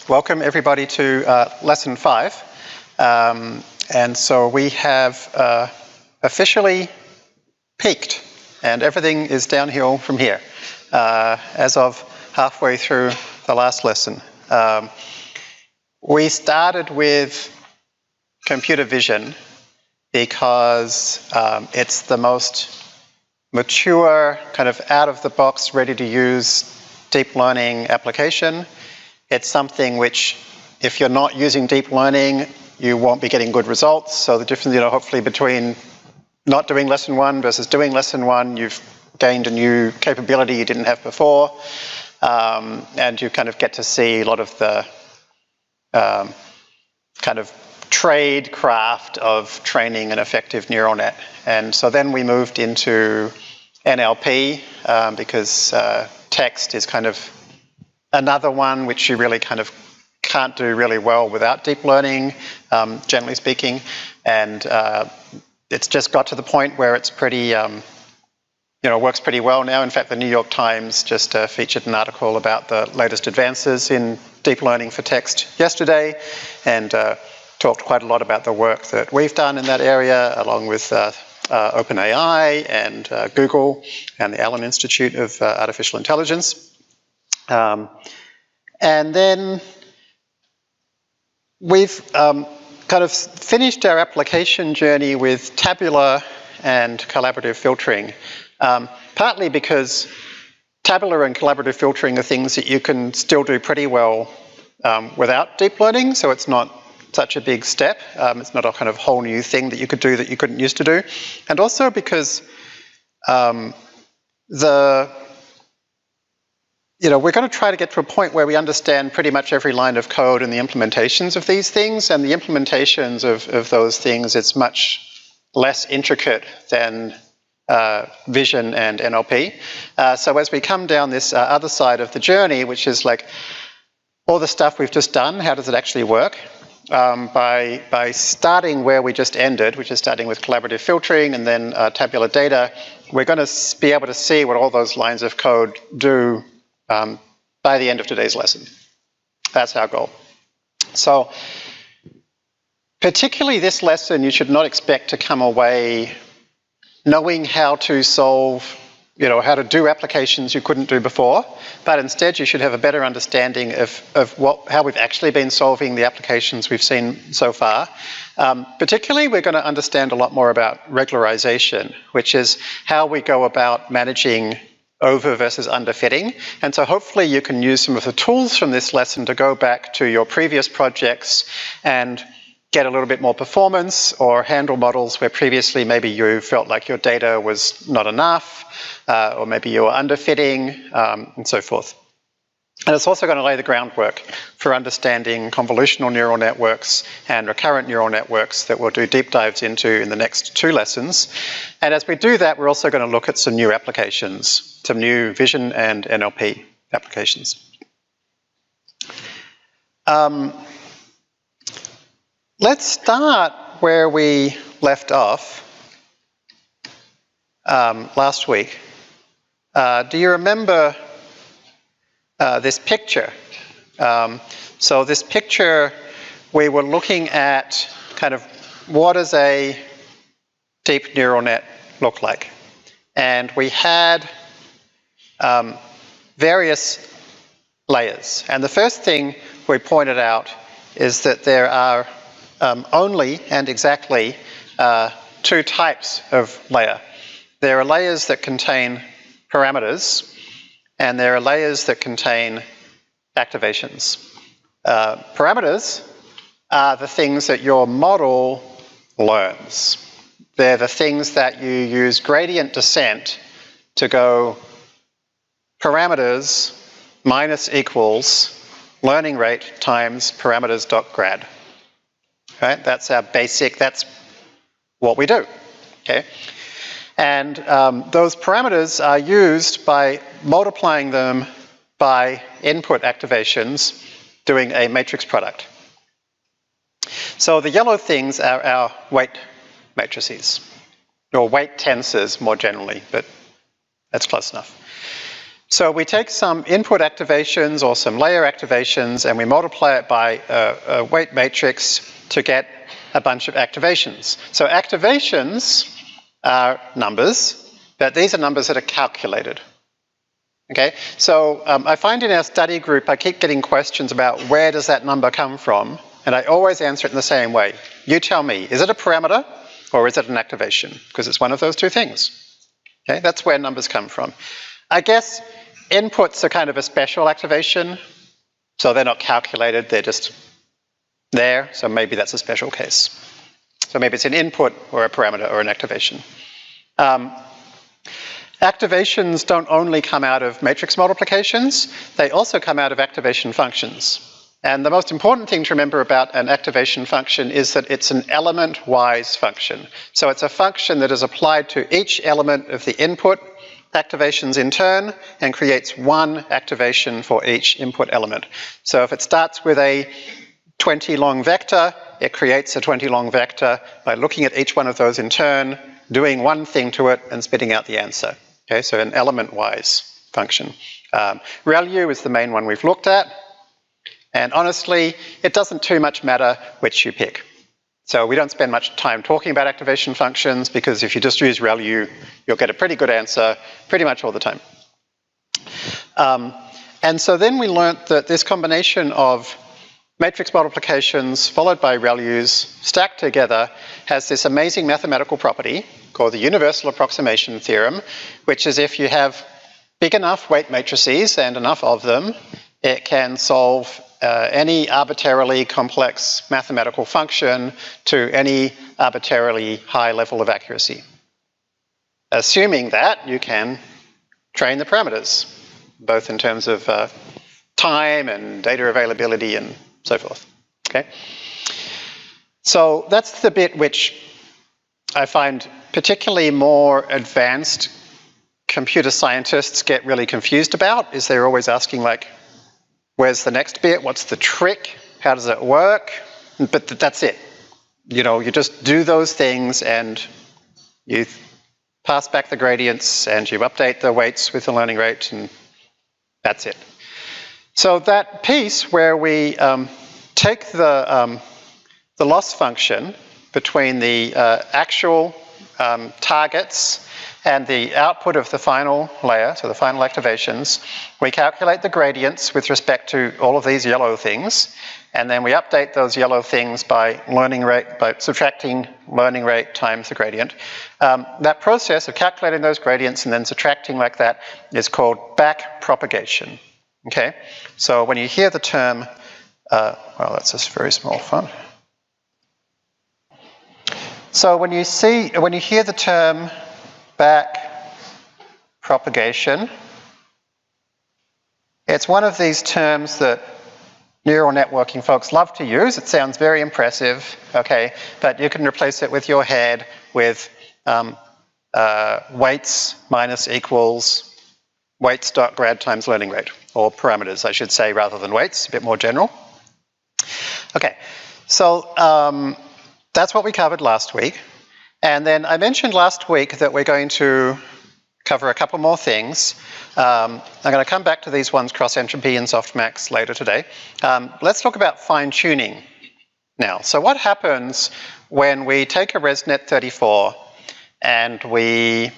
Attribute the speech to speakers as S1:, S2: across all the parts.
S1: Welcome everybody to lesson 5. And so we have officially peaked and everything is downhill from here as of halfway through the last lesson. We started with computer vision because it's the most mature, kind of out-of-the-box, ready-to-use deep learning application. It's something which, if you're not using deep learning, you won't be getting good results. So the difference, hopefully between not doing lesson 1 versus doing lesson 1, you've gained a new capability you didn't have before, and you kind of get to see a lot of the kind of trade craft of training an effective neural net. And so then we moved into NLP because text is kind of another one which you really kind of can't do really well without deep learning, generally speaking. And it's just got to the point where it's pretty, works pretty well now. In fact, the New York Times just featured an article about the latest advances in deep learning for text yesterday, and talked quite a lot about the work that we've done in that area, along with OpenAI and Google and the Allen Institute of Artificial Intelligence. And then we've kind of finished our application journey with tabular and collaborative filtering, partly because tabular and collaborative filtering are things that you can still do pretty well without deep learning, so it's not such a big step. It's not a kind of whole new thing that you could do that you couldn't used to do. And also because we're going to try to get to a point where we understand pretty much every line of code and the implementations of these things, and the implementations of those things, it's much less intricate than vision and NLP. So as we come down this other side of the journey, which is like all the stuff we've just done, how does it actually work? By starting where we just ended, which is starting with collaborative filtering and then tabular data, we're going to be able to see what all those lines of code do by the end of today's lesson. That's our goal. So, particularly this lesson, you should not expect to come away knowing how to solve, how to do applications you couldn't do before, but instead you should have a better understanding of how we've actually been solving the applications we've seen so far. Particularly, we're going to understand a lot more about regularization, which is how we go about managing over versus underfitting. And so hopefully you can use some of the tools from this lesson to go back to your previous projects and get a little bit more performance, or handle models where previously maybe you felt like your data was not enough, or maybe you were underfitting, and so forth. And it's also going to lay the groundwork for understanding convolutional neural networks and recurrent neural networks that we'll do deep dives into in the next 2 lessons. And as we do that, we're also going to look at some new applications, some new vision and NLP applications. Let's start where we left off last week. Do you remember this picture? So this picture, we were looking at kind of what does a deep neural net look like? And we had various layers. And the first thing we pointed out is that there are only and exactly 2 types of layer. There are layers that contain parameters, and there are layers that contain activations. Parameters are the things that your model learns. They're the things that you use gradient descent to go parameters minus equals learning rate times parameters.grad. Right? That's our basic, that's what we do. Okay? And those parameters are used by multiplying them by input activations, doing a matrix product. So the yellow things are our weight matrices, or weight tensors more generally, but that's close enough. So we take some input activations or some layer activations and we multiply it by a weight matrix to get a bunch of activations. So activations are numbers, but these are numbers that are calculated. Okay, so I find in our study group I keep getting questions about where does that number come from, and I always answer it in the same way. You tell me, is it a parameter or is it an activation? Because it's one of those two things. Okay, that's where numbers come from. I guess inputs are kind of a special activation, so they're not calculated, they're just there, so maybe that's a special case. So maybe it's an input or a parameter or an activation. Activations don't only come out of matrix multiplications, they also come out of activation functions. And the most important thing to remember about an activation function is that it's an element-wise function. So it's a function that is applied to each element of the input activations in turn and creates one activation for each input element. So if it starts with a 20 long vector, it creates a 20 long vector by looking at each one of those in turn, doing one thing to it and spitting out the answer. Okay, so an element-wise function. ReLU is the main one we've looked at, and honestly, it doesn't too much matter which you pick. So we don't spend much time talking about activation functions because if you just use ReLU, you'll get a pretty good answer pretty much all the time. And so then we learnt that this combination of matrix multiplications followed by ReLUs stacked together has this amazing mathematical property called the universal approximation theorem, which is if you have big enough weight matrices and enough of them, it can solve any arbitrarily complex mathematical function to any arbitrarily high level of accuracy. Assuming that you can train the parameters, both in terms of time and data availability and so forth. Okay? So that's the bit which I find particularly more advanced computer scientists get really confused about, is they're always asking like, where's the next bit? What's the trick? How does it work? But that's it. You know, you just do those things and you pass back the gradients and you update the weights with the learning rate and that's it. So that piece where we take the loss function between the actual targets and the output of the final layer, so the final activations, we calculate the gradients with respect to all of these yellow things, and then we update those yellow things by learning rate, by subtracting learning rate times the gradient. That process of calculating those gradients and then subtracting like that is called back propagation. Okay, so when you hear the term, well, that's a very small font. So when you hear the term back propagation, it's one of these terms that neural networking folks love to use. It sounds very impressive, okay, but you can replace it with your head with weights minus equals weights.grad times learning rate, or parameters, I should say, rather than weights, a bit more general. Okay, so that's what we covered last week. And then I mentioned last week that we're going to cover a couple more things. I'm going to come back to these ones, cross-entropy and softmax, later today. Let's talk about fine-tuning now. So what happens when we take a ResNet 34 and we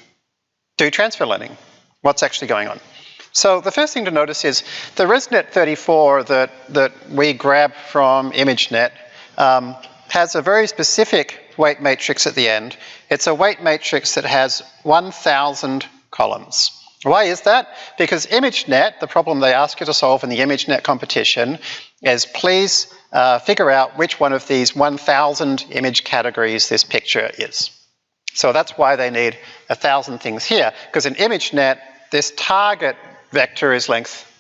S1: do transfer learning? What's actually going on? So the first thing to notice is the ResNet 34 that we grab from ImageNet has a very specific weight matrix at the end. It's a weight matrix that has 1,000 columns. Why is that? Because ImageNet, the problem they ask you to solve in the ImageNet competition is please figure out which one of these 1,000 image categories this picture is. So that's why they need 1,000 things here, because in ImageNet, this target vector is length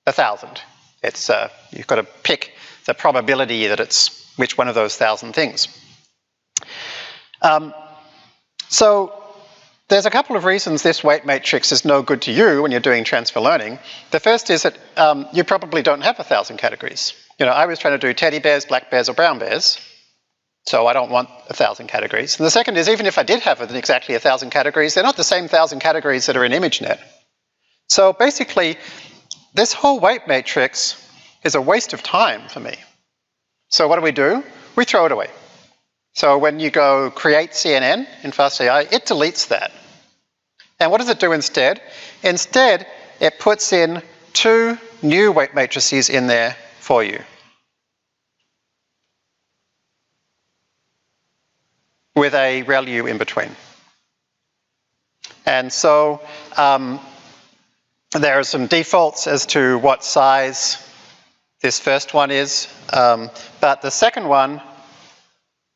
S1: 1,000. It's you've got to pick the probability that it's which one of those 1,000 things. So there's a couple of reasons this weight matrix is no good to you when you're doing transfer learning. The first is that you probably don't have 1,000 categories. You know, I was trying to do teddy bears, black bears, or brown bears, so I don't want 1,000 categories. And the second is even if I did have exactly 1,000 categories, they're not the same 1,000 categories that are in ImageNet. So basically, this whole weight matrix is a waste of time for me. So what do? We throw it away. So when you go create CNN in Fastai, it deletes that. And what does it do instead? Instead, it puts in 2 new weight matrices in there for you. With a ReLU in between. And so there are some defaults as to what size this first one is, but the second one,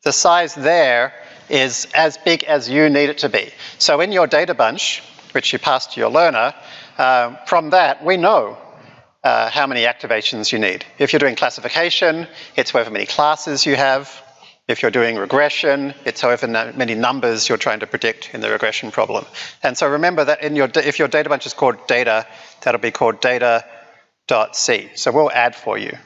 S1: the size there is as big as you need it to be. So in your data bunch, which you pass to your learner, from that we know how many activations you need. If you're doing classification, it's however many classes you have. If you're doing regression, it's however many numbers you're trying to predict in the regression problem. And so remember that if your data bunch is called data, that'll be called data.c. So we'll add for you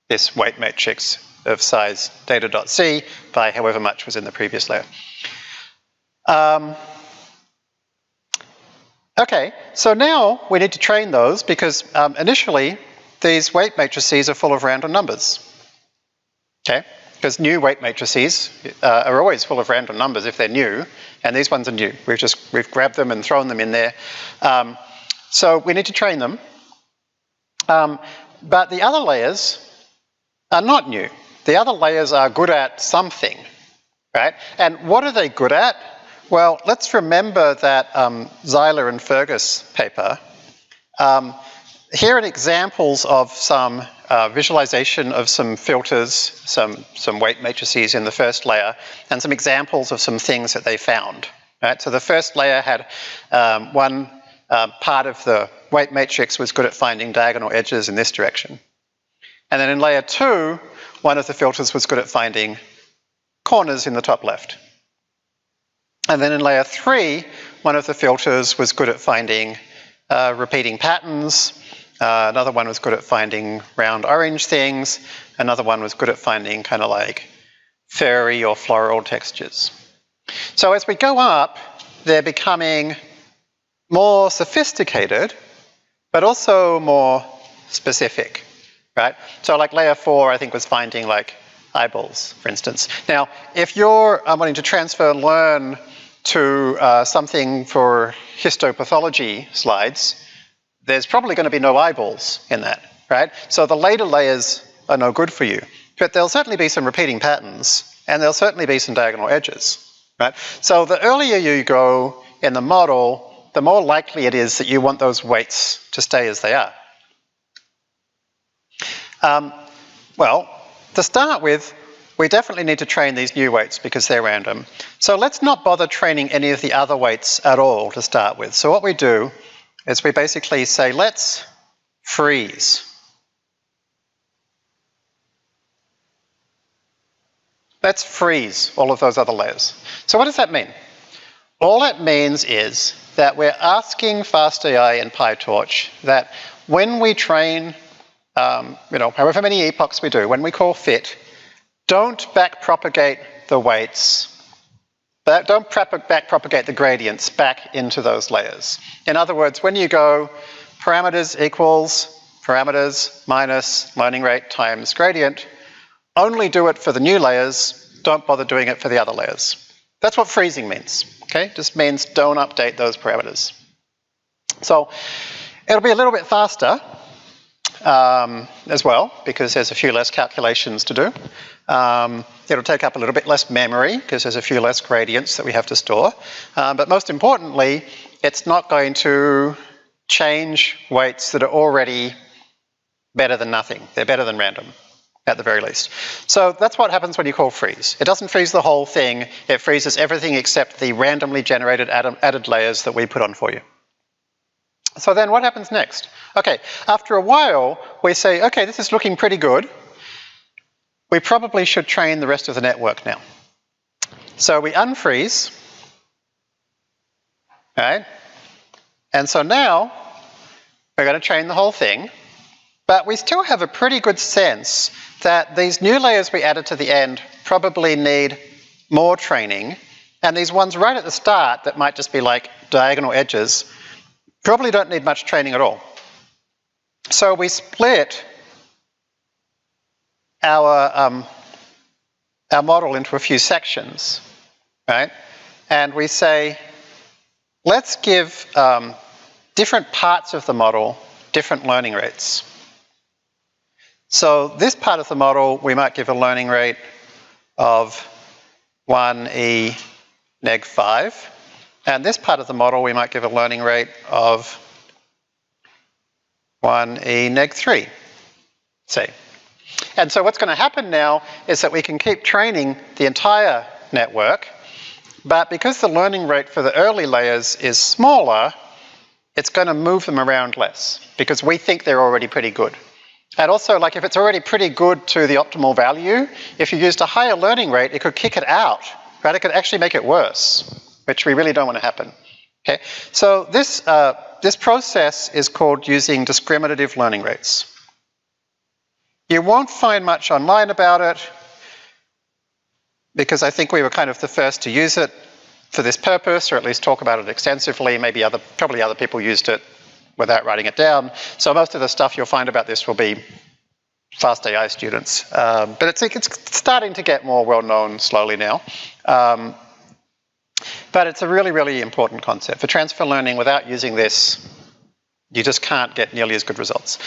S1: this weight matrix of size data.c by however much was in the previous layer. Okay, so now we need to train those because initially these weight matrices are full of random numbers. Okay? Because new weight matrices are always full of random numbers if they're new, and these ones are new. We've grabbed them and thrown them in there. So we need to train them. But the other layers are not new. The other layers are good at something, right? And what are they good at? Well, let's remember that Zeiler and Fergus paper. Here are examples of some visualization of some filters, some weight matrices in the first layer, and some examples of some things that they found. Right? So the first layer had one part of the weight matrix was good at finding diagonal edges in this direction. And then in layer 2, one of the filters was good at finding corners in the top left. And then in layer 3, one of the filters was good at finding repeating patterns. Another one was good at finding round orange things. Another one was good at finding kind of like furry or floral textures. So as we go up, they're becoming more sophisticated, but also more specific, right? So like layer 4, I think, was finding like eyeballs, for instance. Now, if you're wanting to transfer and learn to something for histopathology slides, there's probably going to be no eyeballs in that, right? So the later layers are no good for you. But there'll certainly be some repeating patterns, and there'll certainly be some diagonal edges, right? So the earlier you go in the model, the more likely it is that you want those weights to stay as they are. Well, to start with, we definitely need to train these new weights because they're random. So let's not bother training any of the other weights at all to start with. So what we do is we basically say, let's freeze. Let's freeze all of those other layers. So what does that mean? All it means is that we're asking FastAI and PyTorch that when we train, however many epochs we do, when we call fit, don't backpropagate the weights. Don't backpropagate the gradients back into those layers. In other words, when you go parameters equals parameters minus learning rate times gradient, only do it for the new layers, don't bother doing it for the other layers. That's what freezing means, okay? Just means don't update those parameters. So it'll be a little bit faster as well, because there's a few less calculations to do. It'll take up a little bit less memory because there's a few less gradients that we have to store. But most importantly, it's not going to change weights that are already better than nothing. They're better than random, at the very least. So that's what happens when you call freeze. It doesn't freeze the whole thing. It freezes everything except the randomly generated added layers that we put on for you. So then what happens next? Okay, after a while, we say, okay, this is looking pretty good. We probably should train the rest of the network now. So we unfreeze, right? And so now we're going to train the whole thing, but we still have a pretty good sense that these new layers we added to the end probably need more training, and these ones right at the start that might just be like diagonal edges, probably don't need much training at all. So we split our model into a few sections, right? And we say, let's give different parts of the model different learning rates. So this part of the model, we might give a learning rate of 1e neg 5. And this part of the model, we might give a learning rate of 1e neg 3, say. And so what's going to happen now is that we can keep training the entire network, but because the learning rate for the early layers is smaller, it's going to move them around less, because we think they're already pretty good. And also, like, if it's already pretty good to the optimal value, if you used a higher learning rate, it could kick it out, right? It could actually make it worse, which we really don't want to happen. Okay, so this process is called using discriminative learning rates. You won't find much online about it, because I think we were kind of the first to use it for this purpose, or at least talk about it extensively. Maybe probably other people used it without writing it down. So most of the stuff you'll find about this will be FastAI students. But it's starting to get more well-known slowly now. But it's a really, really important concept. For transfer learning, without using this, you just can't get nearly as good results.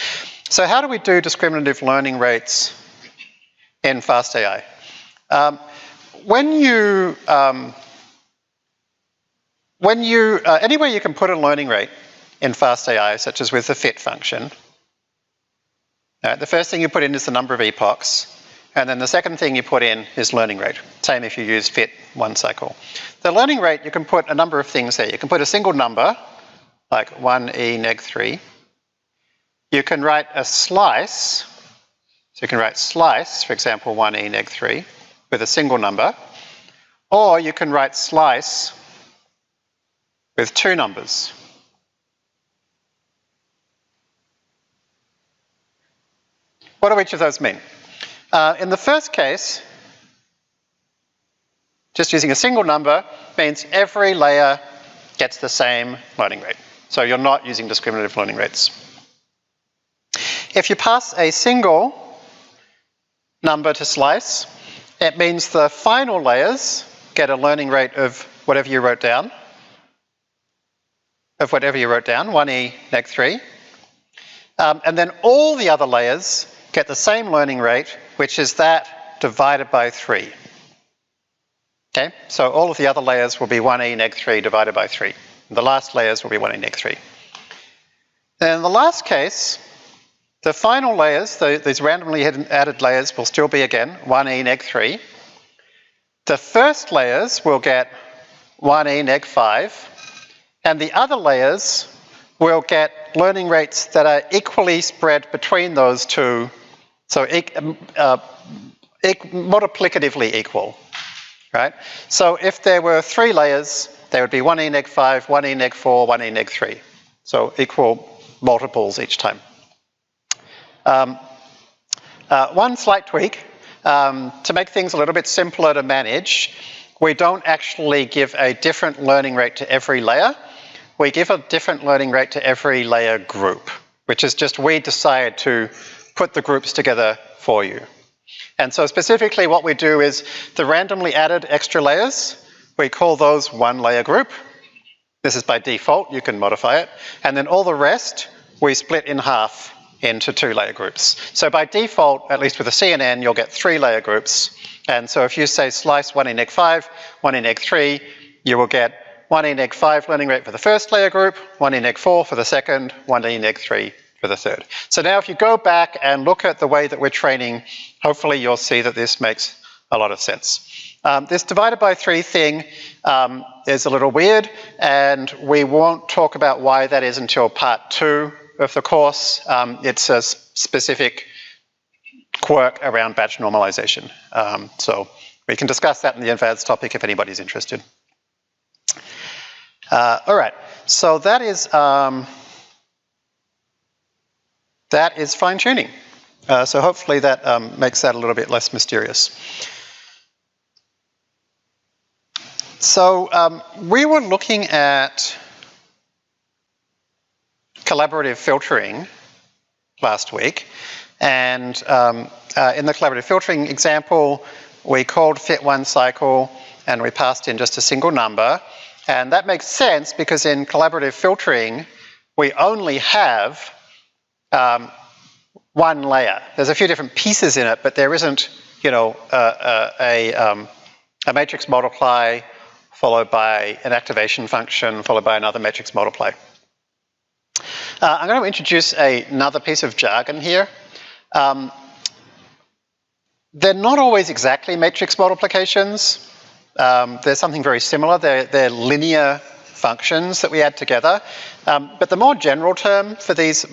S1: So how do we do discriminative learning rates in FastAI? Anywhere you can put a learning rate in FastAI, such as with the fit function, the first thing you put in is the number of epochs, and then the second thing you put in is learning rate. Same if you use fit one cycle. The learning rate, you can put a number of things there. You can put a single number, like 1e neg 3. You can write a slice, so you can write slice, for example, 1e neg 3, with a single number, or you can write slice with two numbers. What do each of those mean? In the first case, just using a single number means every layer gets the same learning rate. So you're not using discriminative learning rates. If you pass a single number to slice, it means the final layers get a learning rate of whatever you wrote down, 1e neg 3. And then all the other layers get the same learning rate, which is that divided by 3. Okay, so all of the other layers will be 1e neg 3 divided by 3. The last layers will be 1e neg 3. And in the last case, the final layers, these randomly added layers, will still be, again, 1e neg 3. The first layers will get 1e neg 5, and the other layers will get learning rates that are equally spread between those two, so multiplicatively equal, right? So if there were 3 layers, there would be 1e neg 5, 1e neg 4, 1e neg 3. So equal multiples each time. One slight tweak, to make things a little bit simpler to manage, we don't actually give a different learning rate to every layer. We give a different learning rate to every layer group, which is just we decide to put the groups together for you. And so specifically what we do is the randomly added extra layers, we call those one layer group. This is by default, you can modify it. And then all the rest, we split in half into 2 layer groups. So by default, at least with a CNN, you'll get 3 layer groups. And so if you say slice 1e neg 5, 1e neg 3, you will get 1e neg 5 learning rate for the first layer group, 1e neg 4 for the second, 1e neg 3 for the third. So now if you go back and look at the way that we're training, hopefully you'll see that this makes a lot of sense. This divided by 3 thing is a little weird, and we won't talk about why that is until part 2 of the course. It's a specific quirk around batch normalization. So we can discuss that in the advanced topic if anybody's interested. All right, so that is fine-tuning. So hopefully that makes that a little bit less mysterious. So we were looking at collaborative filtering last week. And in the collaborative filtering example, we called fit1cycle and we passed in just a single number. And that makes sense because in collaborative filtering, we only have one layer. There's a few different pieces in it, but there isn't, you know, a matrix multiply followed by an activation function followed by another matrix multiply. I'm going to introduce another piece of jargon here. They're not always exactly matrix multiplications. There's something very similar. They're linear functions that we add together. But the more general term for these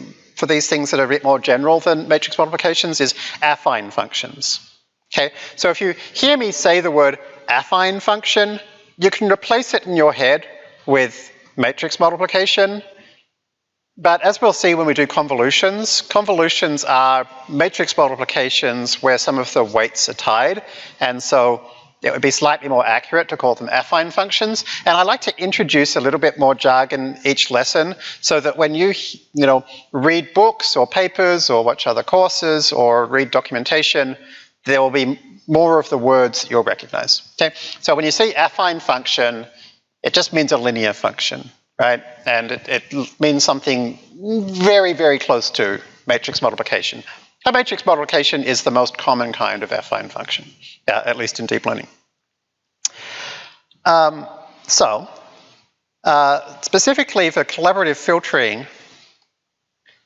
S1: things that are a bit more general than matrix multiplications is affine functions. Okay, so if you hear me say the word affine function, you can replace it in your head with matrix multiplication. But as we'll see when we do convolutions, convolutions are matrix multiplications where some of the weights are tied, and so it would be slightly more accurate to call them affine functions. And I like to introduce a little bit more jargon each lesson so that when you read books or papers or watch other courses or read documentation, there will be more of the words you'll recognize. Okay? So when you say affine function, it just means a linear function, right? And it means something very, very close to matrix multiplication. A matrix multiplication is the most common kind of affine function, at least in deep learning. Specifically for collaborative filtering,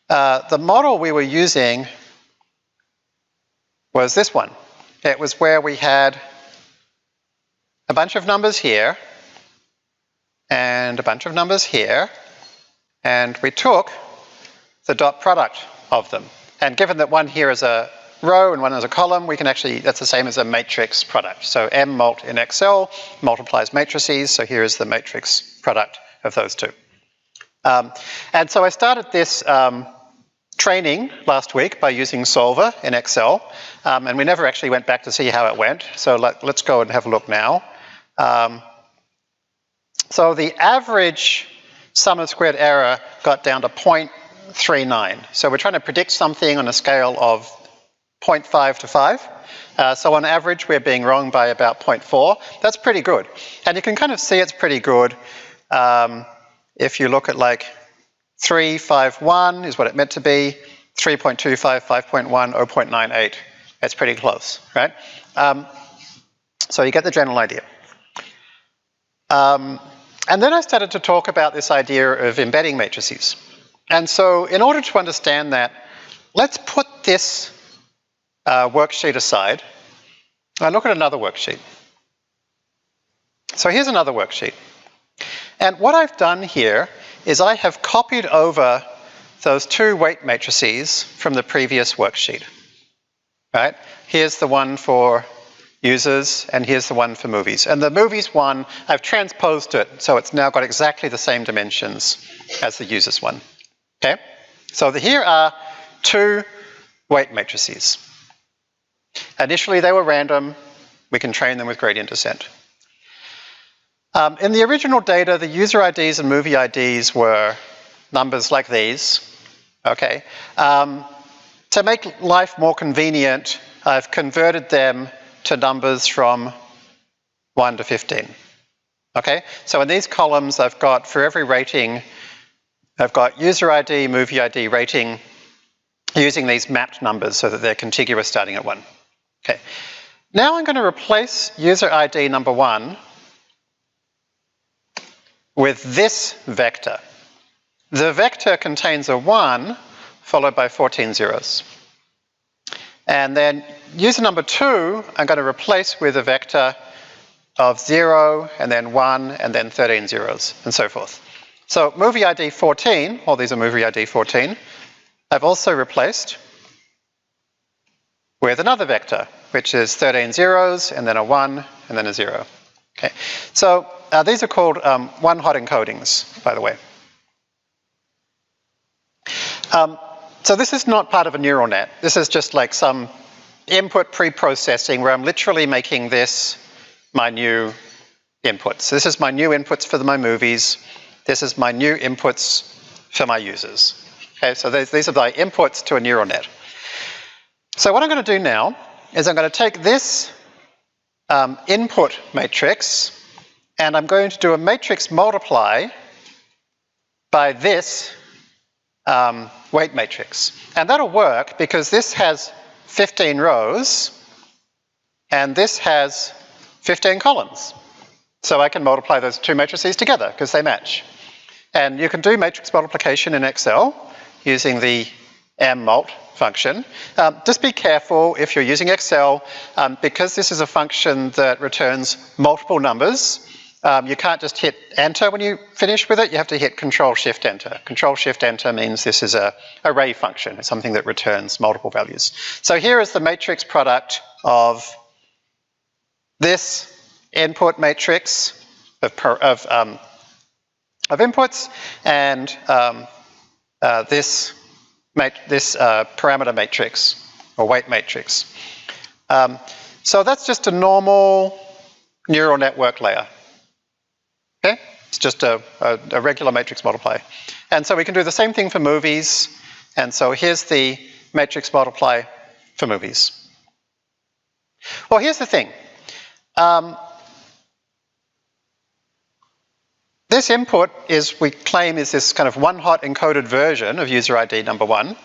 S1: the model we were using was this one. It was where we had a bunch of numbers here and a bunch of numbers here, and we took the dot product of them. And given that one here is a row and one is a column, we can actually, that's the same as a matrix product. So M mult in Excel multiplies matrices, so here is the matrix product of those two. And so I started this training last week by using Solver in Excel, and we never actually went back to see how it went, so let's go and have a look now. So the average sum of squared error got down to 0.39. So we're trying to predict something on a scale of 0.5 to 5. So on average, we're being wrong by about 0.4. That's pretty good. And you can kind of see it's pretty good if you look at like 351 is what it meant to be, 3.25, 5.1, 0.98. It's pretty close, right? So you get the general idea. And then I started to talk about this idea of embedding matrices. And so in order to understand that, let's put this worksheet aside and look at another worksheet. So here's another worksheet. And what I've done here is I have copied over those two weight matrices from the previous worksheet. Right? Here's the one for users, and here's the one for movies. And the movies one, I've transposed it, so it's now got exactly the same dimensions as the users one. Okay? So here are two weight matrices. Initially they were random. We can train them with gradient descent. In the original data, the user IDs and movie IDs were numbers like these. Okay? To make life more convenient, I've converted them to numbers from 1 to 15. Okay? So in these columns, I've got, for every rating, I've got user ID, movie ID, rating, using these mapped numbers so that they're contiguous starting at 1. Okay. Now I'm going to replace user ID number 1 with this vector. The vector contains a 1 followed by 14 zeros. And then user number 2, I'm going to replace with a vector of 0, and then 1, and then 13 zeros, and so forth. So movie ID 14, all these are movie ID 14, I've also replaced with another vector, which is 13 zeros, and then a 1, and then a 0. Okay. So these are called one-hot encodings, by the way. So this is not part of a neural net. This is just like some input pre-processing where I'm literally making this my new inputs. So this is my new inputs for my movies. This is my new inputs for my users. Okay, so these are the inputs to a neural net. So what I'm going to do now is I'm going to take this input matrix and I'm going to do a matrix multiply by this weight matrix. And that'll work because this has 15 rows and this has 15 columns. So I can multiply those two matrices together because they match. And you can do matrix multiplication in Excel using the mmult function. Just be careful if you're using Excel, because this is a function that returns multiple numbers. You can't just hit enter when you finish with it, you have to hit Control-Shift-Enter. Control-Shift-Enter means this is an array function, it's something that returns multiple values. So here is the matrix product of this input matrix of inputs and this parameter matrix or weight matrix. So that's just a normal neural network layer. Okay, it's just a regular matrix multiply. And so we can do the same thing for movies. And so here's the matrix multiply for movies. Well, here's the thing. This input we claim is this kind of one-hot encoded version of user ID number 1.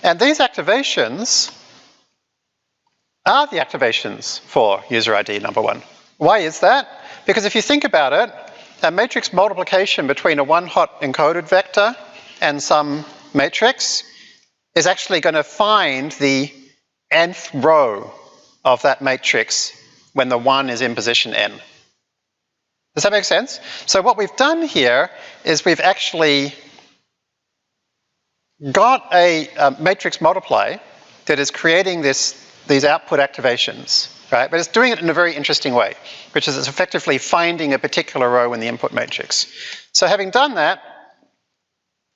S1: And these activations are the activations for user ID number 1. Why is that? Because if you think about it, a matrix multiplication between a one-hot encoded vector and some matrix is actually going to find the nth row of that matrix when the 1 is in position n. Does that make sense? So what we've done here is we've actually got a matrix multiply that is creating these output activations, right? But it's doing it in a very interesting way, which is it's effectively finding a particular row in the input matrix. So having done that,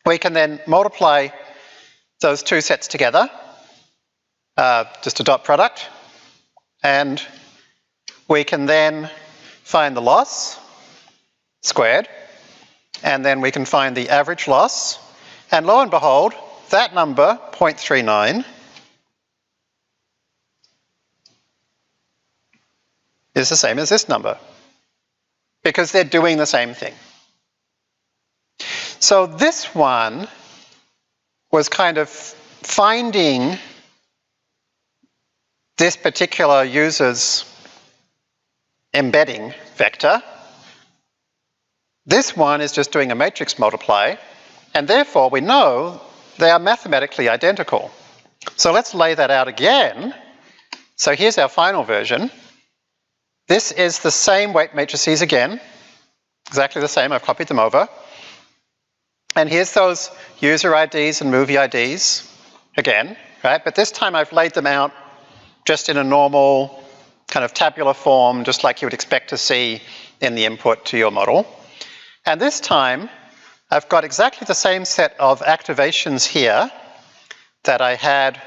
S1: we can then multiply those two sets together, just a dot product, and we can then find the loss squared, and then we can find the average loss, and lo and behold, that number, 0.39, is the same as this number, because they're doing the same thing. So this one was kind of finding this particular user's embedding vector. This one is just doing a matrix multiply, and therefore we know they are mathematically identical. So let's lay that out again. So here's our final version. This is the same weight matrices again, exactly the same, I've copied them over. And here's those user IDs and movie IDs again, right? But this time I've laid them out just in a normal kind of tabular form, just like you would expect to see in the input to your model. And this time, I've got exactly the same set of activations here that I had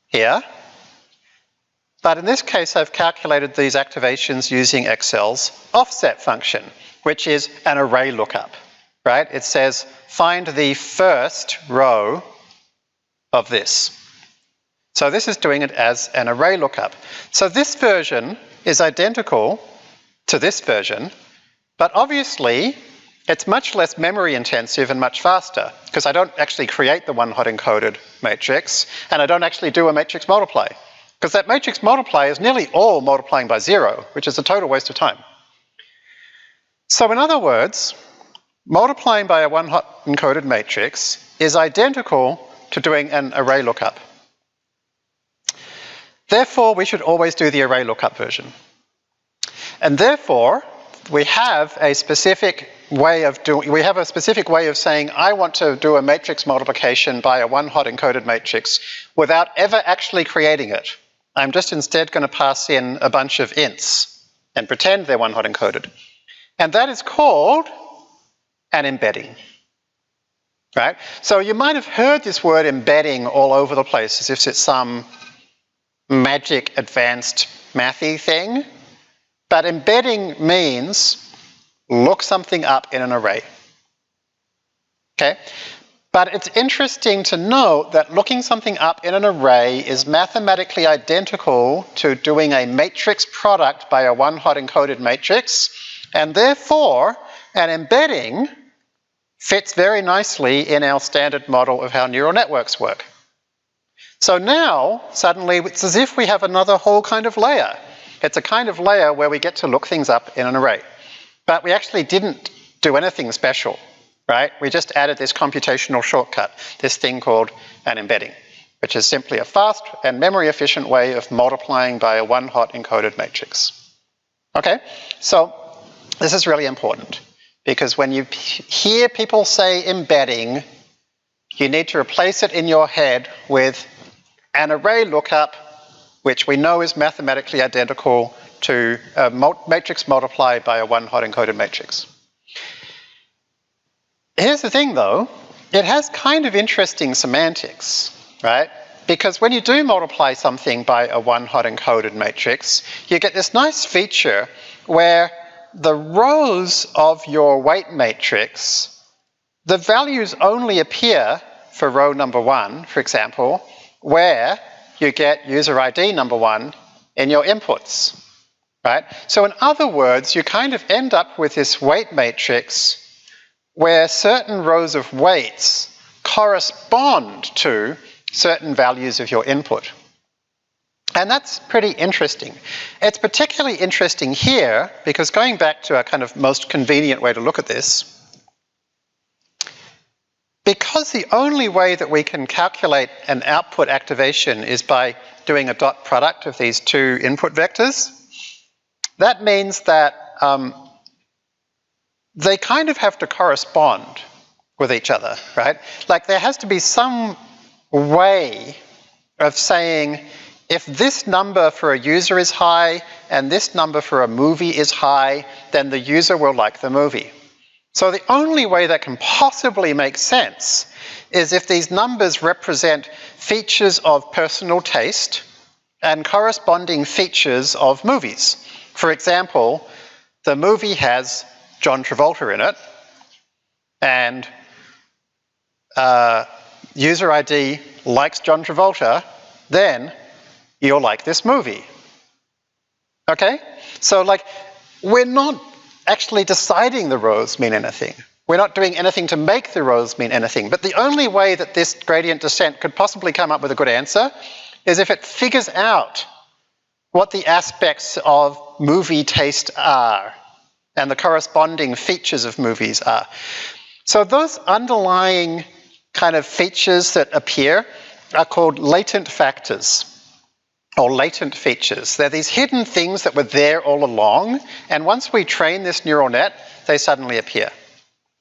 S1: here. But in this case, I've calculated these activations using Excel's offset function, which is an array lookup, right? It says, find the first row of this. So this is doing it as an array lookup. So this version is identical to this version, but obviously it's much less memory intensive and much faster, because I don't actually create the one-hot encoded matrix, and I don't actually do a matrix multiply, because that matrix multiply is nearly all multiplying by 0, which is a total waste of time. So in other words, multiplying by a one-hot encoded matrix is identical to doing an array lookup. Therefore, we should always do the array lookup version. And therefore, we have a specific way of saying, I want to do a matrix multiplication by a one-hot encoded matrix without ever actually creating it. I'm just instead going to pass in a bunch of ints and pretend they're one-hot encoded. And that is called an embedding, right? So you might have heard this word embedding all over the place as if it's some magic advanced mathy thing. But embedding means look something up in an array. Okay? But it's interesting to note that looking something up in an array is mathematically identical to doing a matrix product by a one-hot encoded matrix, and therefore an embedding fits very nicely in our standard model of how neural networks work. So now, suddenly, it's as if we have another whole kind of layer. It's a kind of layer where we get to look things up in an array. But we actually didn't do anything special, right? We just added this computational shortcut, this thing called an embedding, which is simply a fast and memory-efficient way of multiplying by a one-hot encoded matrix. Okay? So this is really important, because when you hear people say embedding, you need to replace it in your head with an array lookup, which we know is mathematically identical to a matrix multiplied by a one-hot encoded matrix. Here's the thing though, it has kind of interesting semantics, right? Because when you do multiply something by a one-hot encoded matrix, you get this nice feature where the rows of your weight matrix, the values only appear for row number 1, for example, where you get user ID number 1 in your inputs, right? So in other words, you kind of end up with this weight matrix where certain rows of weights correspond to certain values of your input. And that's pretty interesting. It's particularly interesting here because going back to a kind of most convenient way to look at this, because the only way that we can calculate an output activation is by doing a dot product of these two input vectors, that means that they kind of have to correspond with each other, right? Like there has to be some way of saying if this number for a user is high and this number for a movie is high, then the user will like the movie. So the only way that can possibly make sense is if these numbers represent features of personal taste and corresponding features of movies. For example, the movie has John Travolta in it, and user ID likes John Travolta, then you'll like this movie. Okay? So like, we're not actually deciding the rows mean anything. We're not doing anything to make the rows mean anything. But the only way that this gradient descent could possibly come up with a good answer is if it figures out what the aspects of movie taste are and the corresponding features of movies are. So those underlying kind of features that appear are called latent factors, or latent features. They're these hidden things that were there all along, and once we train this neural net, they suddenly appear.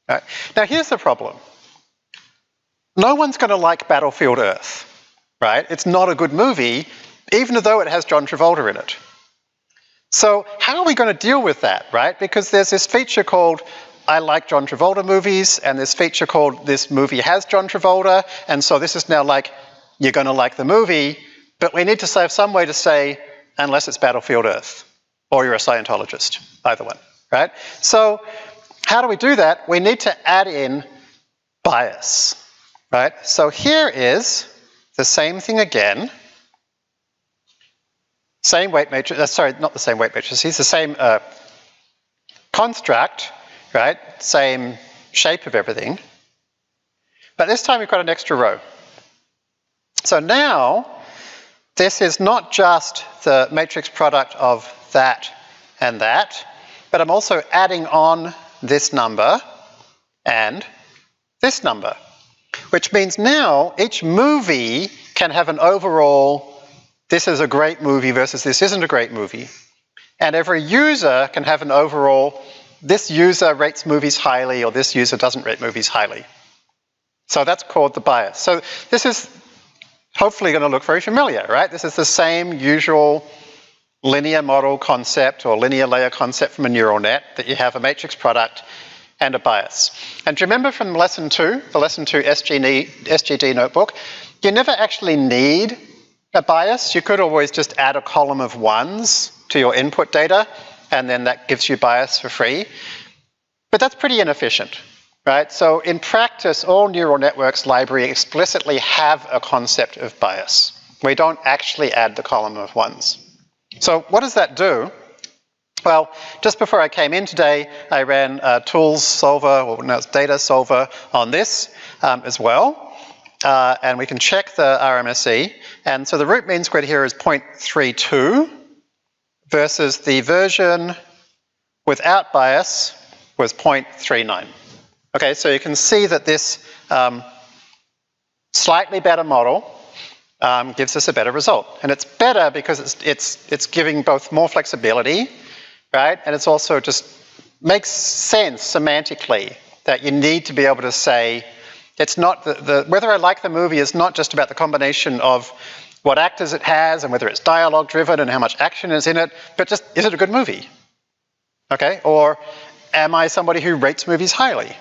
S1: Right? Now here's the problem. No one's going to like Battlefield Earth, right? It's not a good movie, even though it has John Travolta in it. So how are we going to deal with that, right? Because there's this feature called I like John Travolta movies, and this feature called this movie has John Travolta, and so this is now like, you're going to like the movie, but we need to have some way to say, unless it's Battlefield Earth, or you're a Scientologist, either one, right? So how do we do that? We need to add in bias, right? So here is the same thing again. Same weight matrix, sorry, not the same weight matrix, it's the same construct, right? Same shape of everything. But this time we've got an extra row. So now, this is not just the matrix product of that and that, but I'm also adding on this number and this number, which means now each movie can have an overall, this is a great movie versus this isn't a great movie. And every user can have an overall, this user rates movies highly or this user doesn't rate movies highly. So that's called the bias. So this is hopefully going to look very familiar, right? This is the same usual linear model concept or linear layer concept from a neural net, that you have a matrix product and a bias. And do you remember from lesson 2, the lesson 2 SGD notebook, you never actually need a bias. You could always just add a column of 1s to your input data, and then that gives you bias for free. But that's pretty inefficient, right? So in practice, all neural networks library explicitly have a concept of bias. We don't actually add the column of ones. So what does that do? Well, just before I came in today, I ran tools solver, or now it's data solver on this as well. And we can check the RMSE. And so the root mean squared here is 0.32 versus the version without bias was 0.39. Okay, so you can see that this slightly better model gives us a better result. And it's better because it's giving both more flexibility, right? And it's also just makes sense semantically that you need to be able to say, it's not whether I like the movie is not just about the combination of what actors it has and whether it's dialogue driven and how much action is in it, but just, is it a good movie? Okay, or am I somebody who rates movies highly?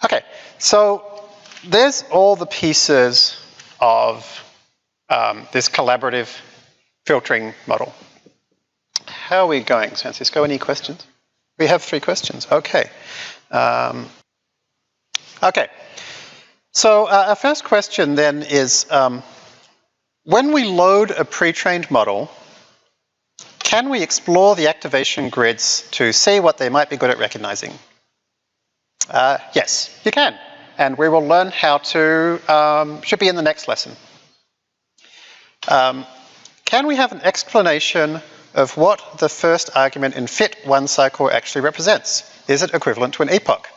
S1: Okay, so there's all the pieces of this collaborative filtering model. How are we going, Francisco? Any questions? We have 3 questions. Okay. Okay. So our first question then is, when we load a pre-trained model, can we explore the activation grids to see what they might be good at recognizing? Yes, you can. And we will learn how to, should be in the next lesson. Can we have an explanation of what the first argument in fit one cycle actually represents? Is it equivalent to an epoch?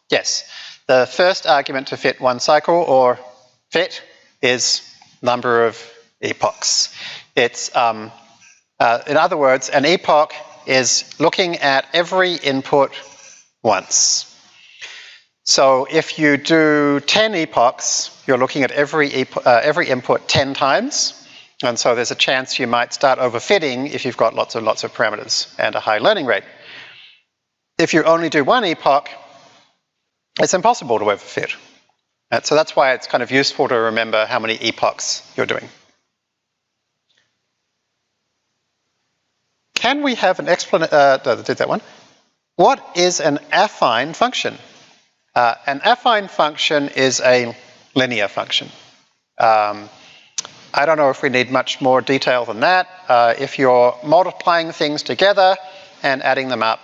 S1: Yes. The first argument to fit one cycle, or fit, is number of epochs. It's, in other words, an epoch is looking at every input once. So if you do 10 epochs, you're looking at every input 10 times. And so there's a chance you might start overfitting if you've got lots and lots of parameters and a high learning rate. If you only do 1 epoch, it's impossible to overfit. And so that's why it's kind of useful to remember how many epochs you're doing. Can we have an explanation? No, I did that one. What is an affine function? An affine function is a linear function. I don't know if we need much more detail than that. If you're multiplying things together and adding them up,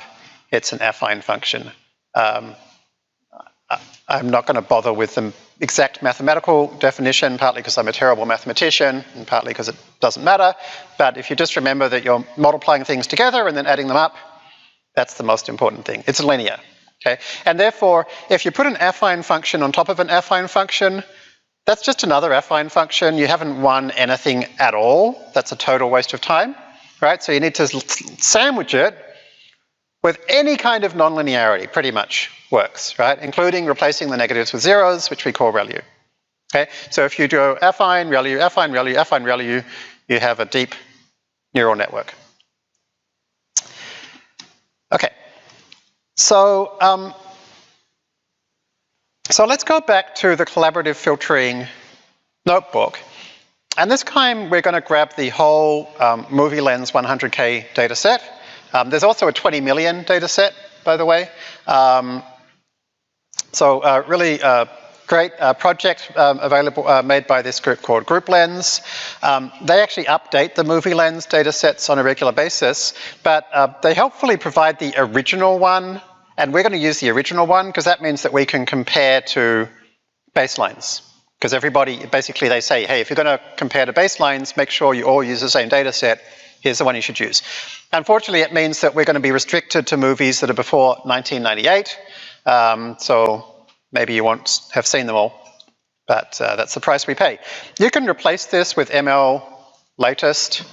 S1: it's an affine function. I'm not going to bother with the exact mathematical definition, partly because I'm a terrible mathematician and partly because it doesn't matter. But if you just remember that you're multiplying things together and then adding them up, that's the most important thing. It's linear. Okay? And therefore, if you put an affine function on top of an affine function, that's just another affine function. You haven't won anything at all. That's a total waste of time, right? So you need to sandwich it with any kind of nonlinearity, pretty much works, right? Including replacing the negatives with zeros, which we call ReLU. Okay? So if you do affine, ReLU, affine, ReLU, affine, ReLU, you have a deep neural network. Okay. So, so let's go back to the collaborative filtering notebook. And this time we're going to grab the whole movie lens 100K data set. There's also a 20 million data set, by the way. So really great project available, made by this group called Group Lens. They actually update the movie lens data sets on a regular basis, but they helpfully provide the original one. And we're going to use the original one because that means that we can compare to baselines. Because everybody, basically they say, hey, if you're going to compare to baselines, make sure you all use the same data set. Here's the one you should use. Unfortunately, it means that we're going to be restricted to movies that are before 1998. So maybe you won't have seen them all, but that's the price we pay. You can replace this with ML latest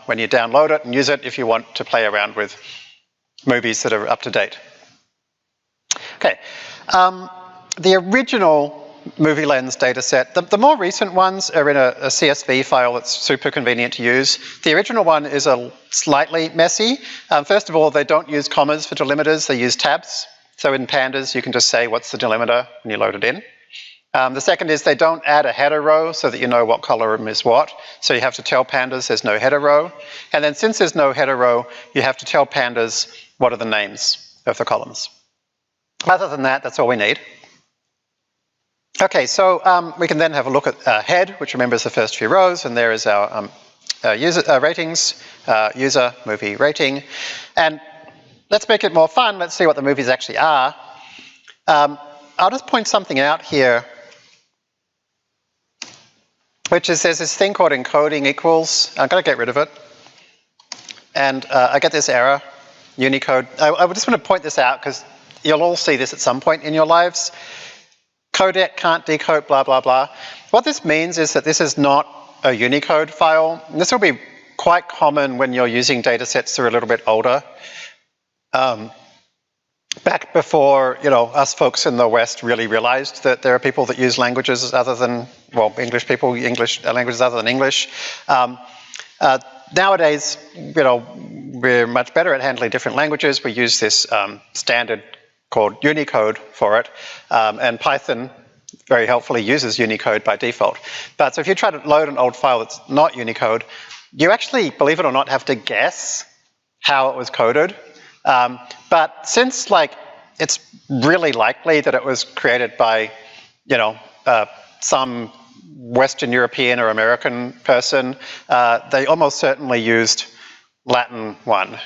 S1: when you download it and use it if you want to play around with movies that are up to date. Okay, the original movie lens data set, the more recent ones are in a CSV file that's super convenient to use. The original one is a slightly messy. First of all, they don't use commas for delimiters, they use tabs. So in pandas, you can just say what's the delimiter when you load it in. The second is they don't add a header row so that you know what column is what. So you have to tell pandas there's no header row. And then since there's no header row, you have to tell pandas what are the names of the columns. Other than that, that's all we need. Okay, so we can then have a look at head, which remember is the first few rows, and there is our user ratings, user movie rating. And let's make it more fun. Let's see what the movies actually are. I'll just point something out here, which is there's this thing called encoding equals. I'm going to get rid of it. And I get this error, Unicode. I just want to point this out because you'll all see this at some point in your lives. Codec can't decode, blah, blah, blah. What this means is that this is not a Unicode file. And this will be quite common when you're using data sets that are a little bit older. Back before, us folks in the West really realized that there are people that use languages other than, well, English people, languages other than English. Nowadays, we're much better at handling different languages. We use this standard called Unicode for it, and Python very helpfully uses Unicode by default. But so if you try to load an old file that's not Unicode, you actually, believe it or not, have to guess how it was coded. But since it's really likely that it was created by, some Western European or American person, they almost certainly used Latin 1.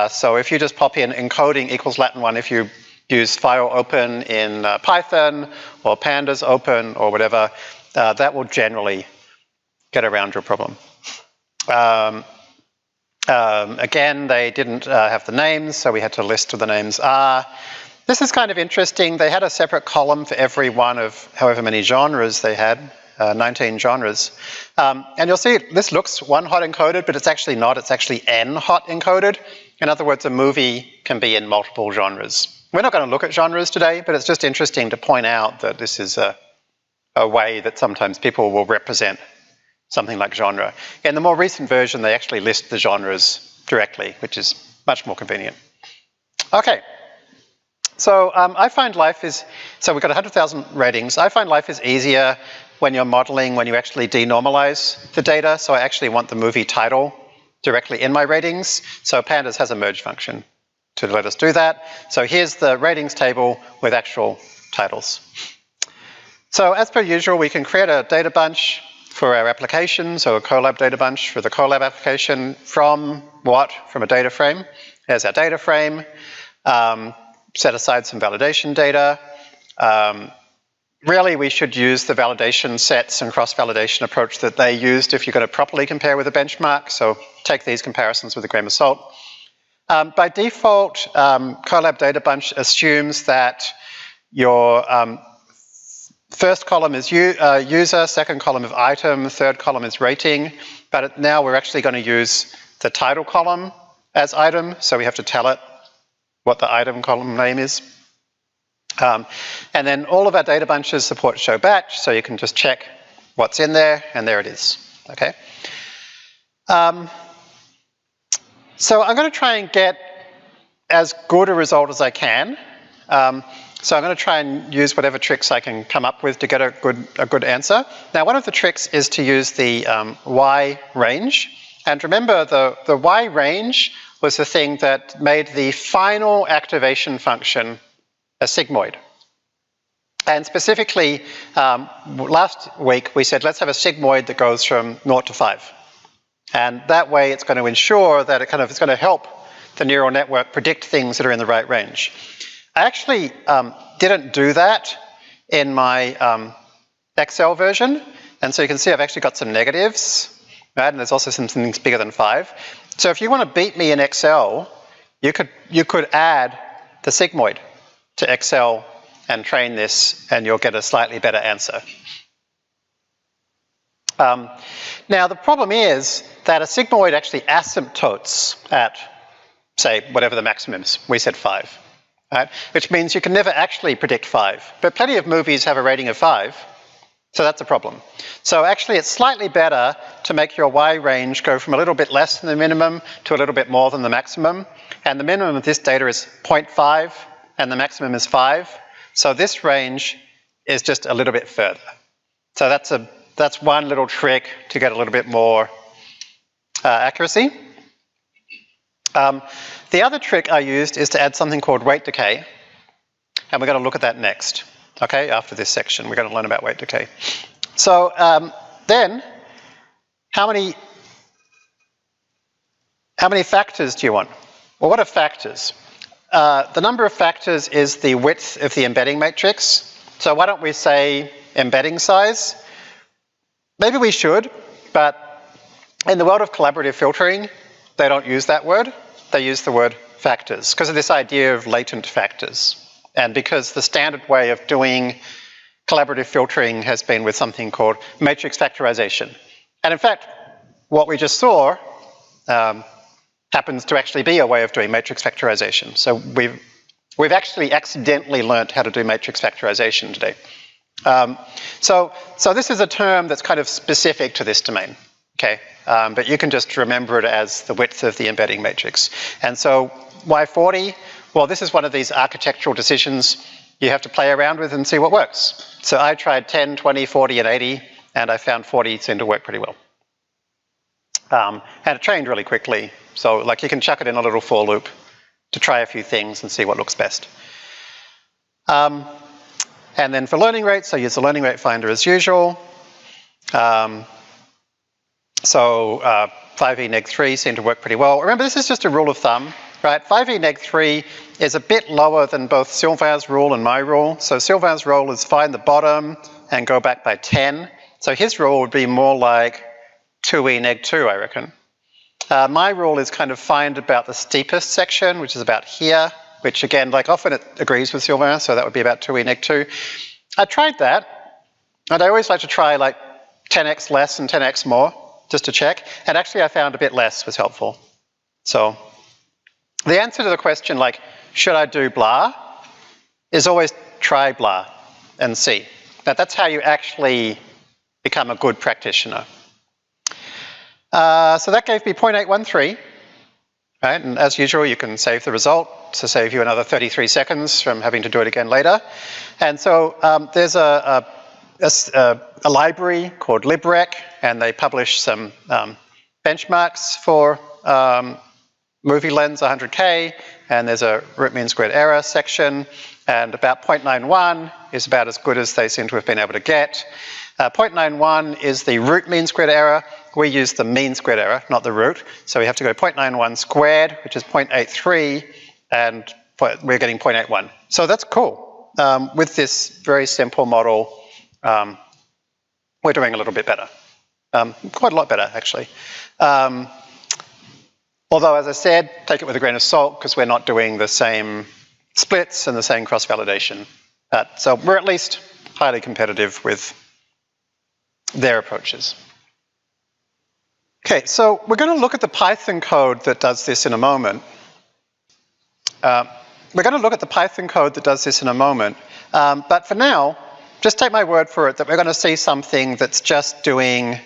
S1: So if you just pop in encoding equals Latin 1, if you use file open in Python or pandas open or whatever, that will generally get around your problem. Again, they didn't have the names, so we had to list what the names are. This is kind of interesting. They had a separate column for every one of however many genres they had, 19 genres. And you'll see this looks one hot encoded, but it's actually not. It's actually n hot encoded. In other words, a movie can be in multiple genres. We're not going to look at genres today, but it's just interesting to point out that this is a way that sometimes people will represent something like genre. In the more recent version, they actually list the genres directly, which is much more convenient. Okay, so I find life is, so we've got 100,000 ratings. I find life is easier when you're modeling, when you actually denormalize the data. So I actually want the movie title directly in my ratings. So Pandas has a merge function to let us do that. So here's the ratings table with actual titles. So as per usual, we can create a data bunch for our application, so a Collab data bunch for the Collab application from what? From a data frame. Here's our data frame. Set aside some validation data. Really, we should use the validation sets and cross-validation approach that they used if you're going to properly compare with a benchmark. So take these comparisons with a grain of salt. By default, Collab data bunch assumes that your first column is user, second column is item, third column is rating. But now we're actually going to use the title column as item, so we have to tell it what the item column name is. And then all of our data bunches support show batch, so you can just check what's in there, and there it is. Okay. So I'm going to try and get as good a result as I can. So I'm going to try and use whatever tricks I can come up with to get a good answer. Now, one of the tricks is to use the Y range. And remember, the Y range was the thing that made the final activation function a sigmoid. And specifically, last week we said, let's have a sigmoid that goes from 0 to 5. And that way it's going to ensure that it's going to help the neural network predict things that are in the right range. I actually didn't do that in my Excel version. And so you can see I've actually got some negatives, right? And there's also some things bigger than 5. So if you want to beat me in Excel, you could add the sigmoid to Excel and train this, and you'll get a slightly better answer. Now, the problem is that a sigmoid actually asymptotes at, say, whatever the maximum is. We said 5, right? Which means you can never actually predict 5. But plenty of movies have a rating of 5, so that's a problem. So actually, it's slightly better to make your Y range go from a little bit less than the minimum to a little bit more than the maximum. And the minimum of this data is 0.5, and the maximum is 5. So this range is just a little bit further. So that's one little trick to get a little bit more accuracy. The other trick I used is to add something called weight decay. and we're going to look at that next. Okay, after this section, we're going to learn about weight decay. So then, how many factors do you want? Well, what are factors? The number of factors is the width of the embedding matrix. So why don't we say embedding size? Maybe we should, but in the world of collaborative filtering, they don't use that word. They use the word factors because of this idea of latent factors. And because the standard way of doing collaborative filtering has been with something called matrix factorization. And in fact, what we just saw happens to actually be a way of doing matrix factorization. So we've actually accidentally learnt how to do matrix factorization today. So this is a term that's kind of specific to this domain, okay? But you can just remember it as the width of the embedding matrix. And so why 40? Well, this is one of these architectural decisions you have to play around with and see what works. So I tried 10, 20, 40, and 80, and I found 40 seemed to work pretty well. And it trained really quickly. So like you can chuck it in a little for loop to try a few things and see what looks best. And then for learning rates, I use the learning rate finder as usual. So 5e neg 3 seemed to work pretty well. Remember, this is just a rule of thumb, right? 5e neg 3 is a bit lower than both Sylvain's rule and my rule. So Sylvain's rule is find the bottom and go back by 10. So his rule would be more like 2e neg 2, I reckon. My rule is kind of find about the steepest section, which is about here, which again, like often it agrees with Sylvain, so that would be about 2e neg 2. I tried that, and I always like to try like 10x less and 10x more, just to check, and actually I found a bit less was helpful. So the answer to the question like, should I do blah, is always try blah and see. Now that's how you actually become a good practitioner. So that gave me 0.813, right? And as usual, you can save the result to save you another 33 seconds from having to do it again later. And so there's a library called LibRec, and they publish some benchmarks for movie lens 100K, and there's a root mean squared error section, and about 0.91 is about as good as they seem to have been able to get. 0.91 is the root mean squared error. We use the mean squared error, not the root. So we have to go 0.91 squared, which is 0.83, and we're getting 0.81. So that's cool. With this very simple model, we're doing a little bit better. Quite a lot better, actually. Although, as I said, take it with a grain of salt because we're not doing the same splits and the same cross-validation. So we're at least highly competitive with their approaches. Okay, so we're going to look at the Python code that does this in a moment. But for now, just take my word for it that we're going to see something that's just doing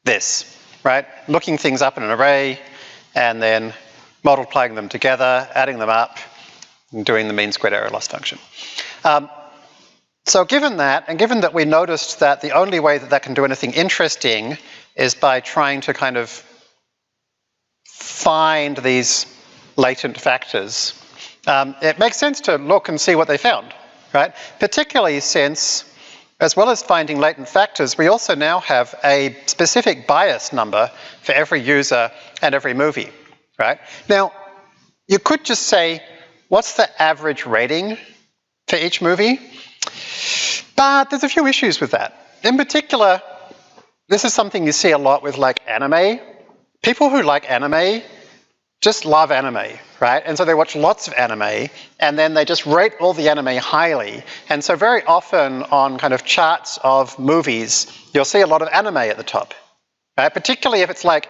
S1: this, right? Looking things up in an array and then multiplying them together, adding them up, and doing the mean squared error loss function. So given that, and given that we noticed that the only way that that can do anything interesting is by trying to kind of find these latent factors, it makes sense to look and see what they found, right? Particularly since, as well as finding latent factors, we also now have a specific bias number for every user and every movie, right? Now, you could just say, what's the average rating for each movie? But there's a few issues with that. In particular, this is something you see a lot with like anime. People who like anime just love anime, right? And so they watch lots of anime and then they just rate all the anime highly. And so very often on kind of charts of movies, you'll see a lot of anime at the top, right? Particularly if it's like,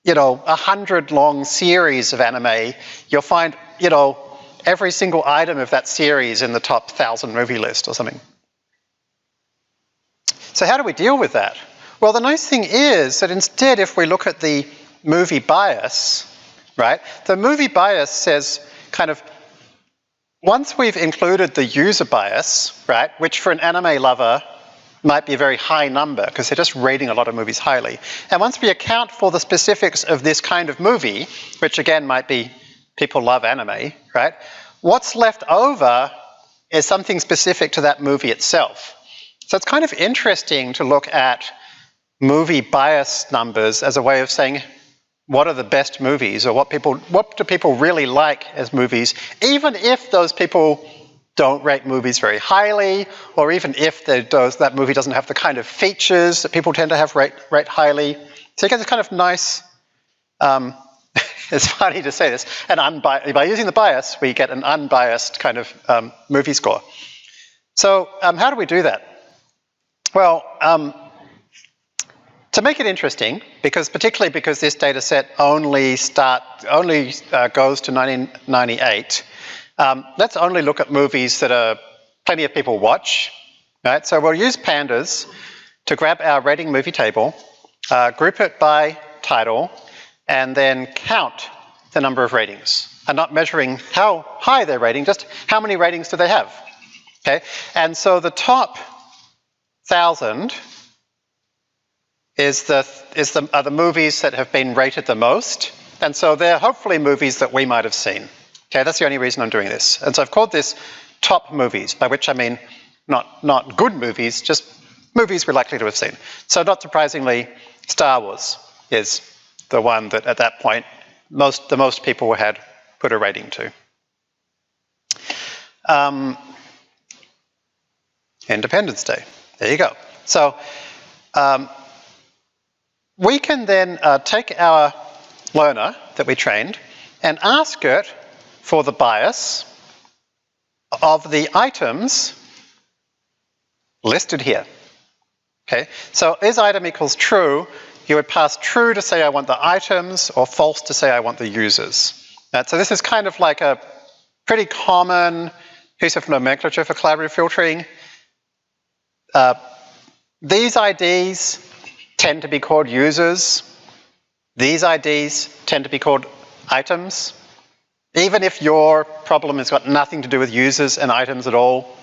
S1: you know, 100 long series of anime, you'll find, you know, every single item of that series in the top 1,000 movie list or something. So how do we deal with that? Well, the nice thing is that instead, if we look at the movie bias, right, the movie bias says kind of, once we've included the user bias, right, which for an anime lover might be a very high number because they're just rating a lot of movies highly. And once we account for the specifics of this kind of movie, which again might be people love anime, right? What's left over is something specific to that movie itself. So it's kind of interesting to look at movie bias numbers as a way of saying, what are the best movies, or what do people really like as movies, even if those people don't rate movies very highly, or even if that movie doesn't have the kind of features that people tend to have rate highly. So you get this kind of nice, it's funny to say this, by using the bias, we get an unbiased kind of movie score. So how do we do that? Well, to make it interesting, particularly because this data set only goes to 1998, let's only look at movies that plenty of people watch. Right? So we'll use pandas to grab our rating movie table, group it by title, and then count the number of ratings. And not measuring how high they're rating, just how many ratings do they have. Okay? And so the top 1,000 are the movies that have been rated the most. And so they're hopefully movies that we might have seen. Okay, that's the only reason I'm doing this. And so I've called this top movies, by which I mean not good movies, just movies we're likely to have seen. So not surprisingly, Star Wars is the one that at that point the most people had put a rating to. Independence Day. There you go. So we can then take our learner that we trained and ask it for the bias of the items listed here. Okay, so is item equals true, you would pass true to say I want the items, or false to say I want the users. So this is kind of like a pretty common piece of nomenclature for collaborative filtering. These IDs tend to be called users. These IDs tend to be called items. Even if your problem has got nothing to do with users and items at all,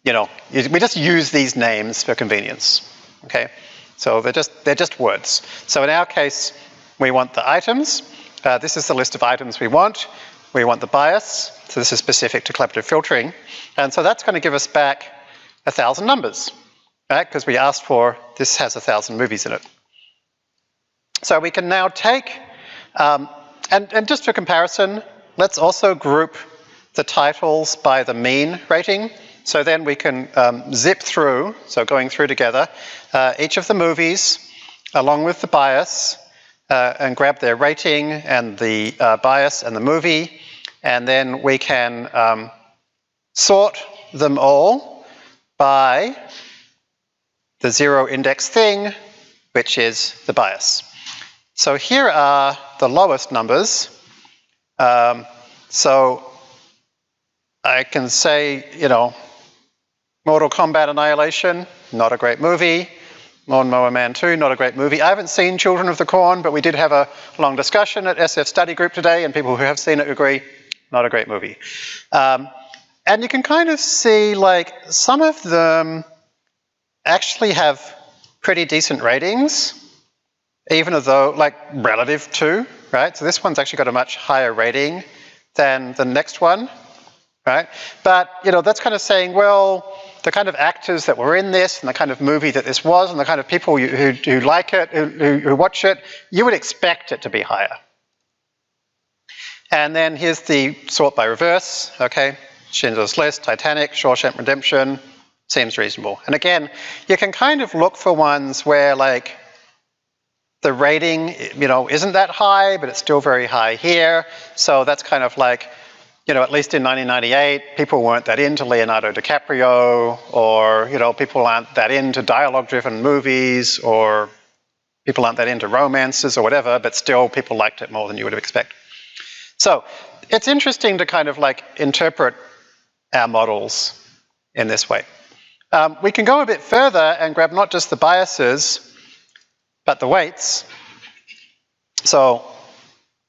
S1: we just use these names for convenience. Okay, so they're just words. So in our case, we want the items. This is the list of items we want. We want the bias. So this is specific to collaborative filtering, and so that's going to give us back 1,000 numbers, right? Because we asked for this has 1,000 movies in it. So we can now take and just for comparison, let's also group the titles by the mean rating. So then we can zip through, so going through together, each of the movies along with the bias and grab their rating and the bias and the movie, and then we can sort them all by the zero index thing, which is the bias. So here are the lowest numbers. So I can say, Mortal Kombat Annihilation, not a great movie. Lawnmower Man 2, not a great movie. I haven't seen Children of the Corn, but we did have a long discussion at SF Study Group today, and people who have seen it agree, not a great movie. And you can kind of see, some of them actually have pretty decent ratings, even though, relative to, right? So this one's actually got a much higher rating than the next one, right? But, that's kind of saying, well, the kind of actors that were in this and the kind of movie that this was and the kind of people who like it, who watch it, you would expect it to be higher. And then here's the sort by reverse, okay? Schindler's List, Titanic, Shawshank Redemption, seems reasonable. And again, you can kind of look for ones where the rating, isn't that high, but it's still very high here. So that's kind of at least in 1998, people weren't that into Leonardo DiCaprio, or, people aren't that into dialogue-driven movies, or people aren't that into romances or whatever, but still people liked it more than you would have expected. So it's interesting to kind of interpret our models in this way. We can go a bit further and grab not just the biases, but the weights. So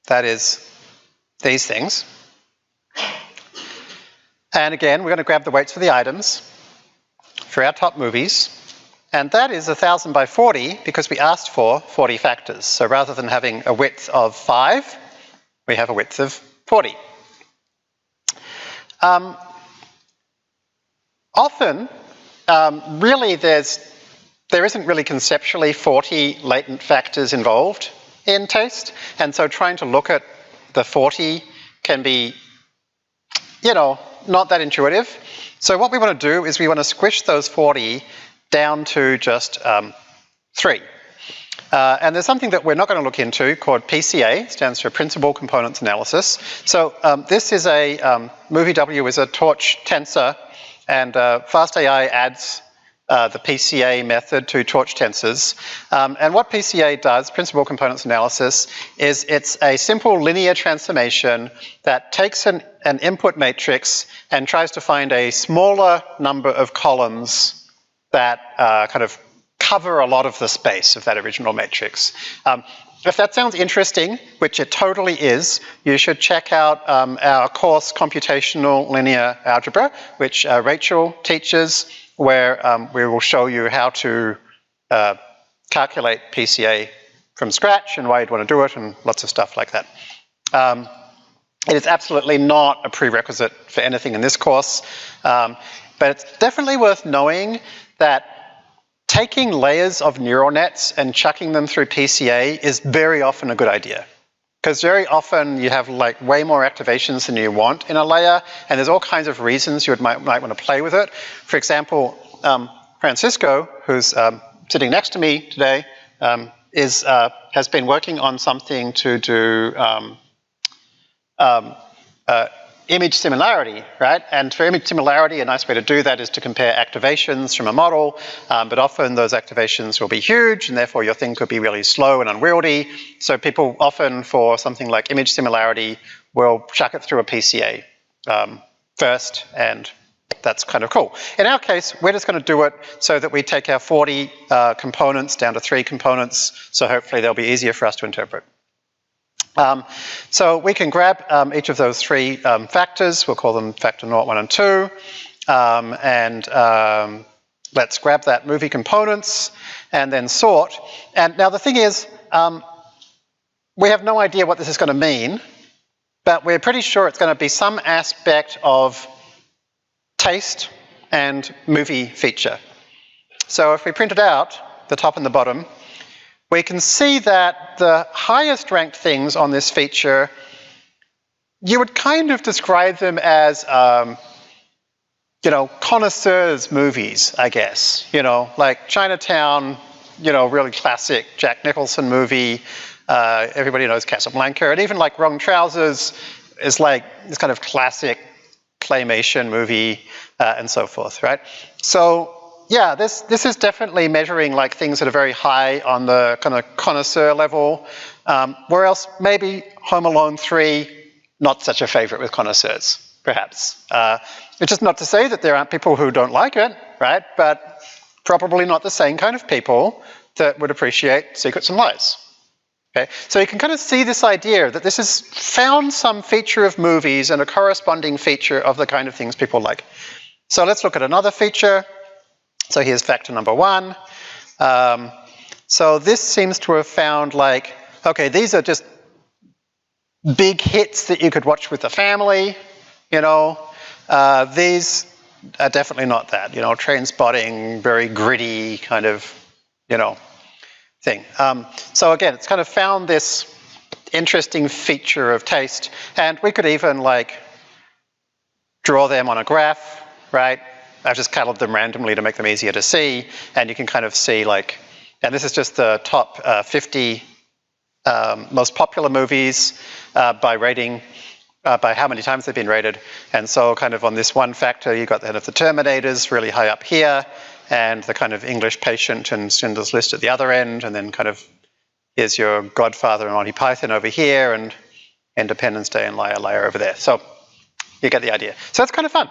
S1: that is these things. And again, we're going to grab the weights for the items for our top movies. And that is 1,000 by 40 because we asked for 40 factors. So rather than having a width of 5, we have a width of 40. Often, really there isn't really conceptually 40 latent factors involved in taste, and so trying to look at the 40 can be, not that intuitive. So what we want to do is we want to squish those 40 down to just 3. And there's something that we're not going to look into called PCA, stands for Principal Components Analysis. So this is movie W is a torch tensor, and FastAI adds the PCA method to torch tensors. And what PCA does, Principal Components Analysis, is it's a simple linear transformation that takes an input matrix and tries to find a smaller number of columns that kind of cover a lot of the space of that original matrix. If that sounds interesting, which it totally is, you should check out our course Computational Linear Algebra, which Rachel teaches, where we will show you how to calculate PCA from scratch and why you'd want to do it and lots of stuff like that. It is absolutely not a prerequisite for anything in this course, but it's definitely worth knowing that taking layers of neural nets and chucking them through PCA is very often a good idea. Because very often you have like way more activations than you want in a layer, and there's all kinds of reasons you might want to play with it. For example, Francisco, who's sitting next to me today, has been working on something to do image similarity, right? And for image similarity, a nice way to do that is to compare activations from a model, but often those activations will be huge, and therefore your thing could be really slow and unwieldy. So people often, for something like image similarity, will chuck it through a PCA first, and that's kind of cool. In our case, we're just going to do it so that we take our 40 components down to 3 components, so hopefully they'll be easier for us to interpret. So we can grab each of those 3 factors. We'll call them factor 0, 1, and 2. Let's grab that movie components and then sort. And now the thing is, we have no idea what this is going to mean, but we're pretty sure it's going to be some aspect of taste and movie feature. So if we print it out, the top and the bottom, we can see that the highest ranked things on this feature, you would kind of describe them as, connoisseurs movies, I guess. Like Chinatown, really classic Jack Nicholson movie. Everybody knows Casablanca. And even like Wrong Trousers is like this kind of classic claymation movie and so forth, right? So yeah, this is definitely measuring like things that are very high on the kind of connoisseur level, whereas maybe Home Alone 3, not such a favorite with connoisseurs, perhaps. Which is not to say that there aren't people who don't like it, right? But probably not the same kind of people that would appreciate Secrets and Lies. Okay, so you can kind of see this idea that this has found some feature of movies and a corresponding feature of the kind of things people like. So let's look at another feature. So here's factor number 1. So this seems to have found like, okay, these are just big hits that you could watch with the family, These are definitely not that, Trainspotting, very gritty kind of, thing. So again, it's kind of found this interesting feature of taste, and we could even like draw them on a graph, right? I've just colored them randomly to make them easier to see, and you can kind of see like, and this is just the top 50 most popular movies by rating, by how many times they've been rated. And so kind of on this one factor, you've got the Terminators really high up here, and the kind of English Patient and Schindler's List at the other end, and then kind of here's your Godfather and Monty Python over here, and Independence Day and Liar Liar over there. So you get the idea. So that's kind of fun.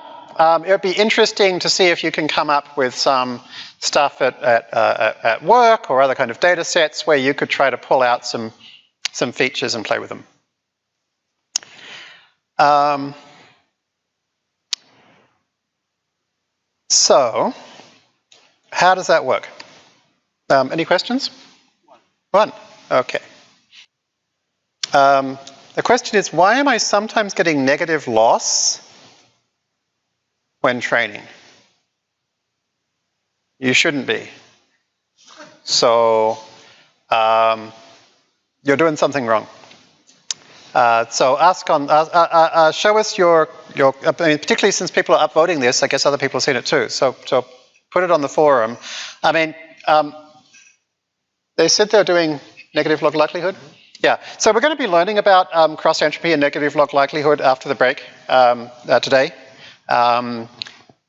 S1: It would be interesting to see if you can come up with some stuff at work or other kind of data sets where you could try to pull out some features and play with them. So, how does that work? Any questions? One. Okay. The question is, why am I sometimes getting negative loss when training? You shouldn't be. So you're doing something wrong. So ask on, show us your, I mean, particularly since people are upvoting this, I guess other people have seen it too. So put it on the forum. I mean, they said they're doing negative log likelihood. Yeah, so we're going to be learning about cross-entropy and negative log likelihood after the break today.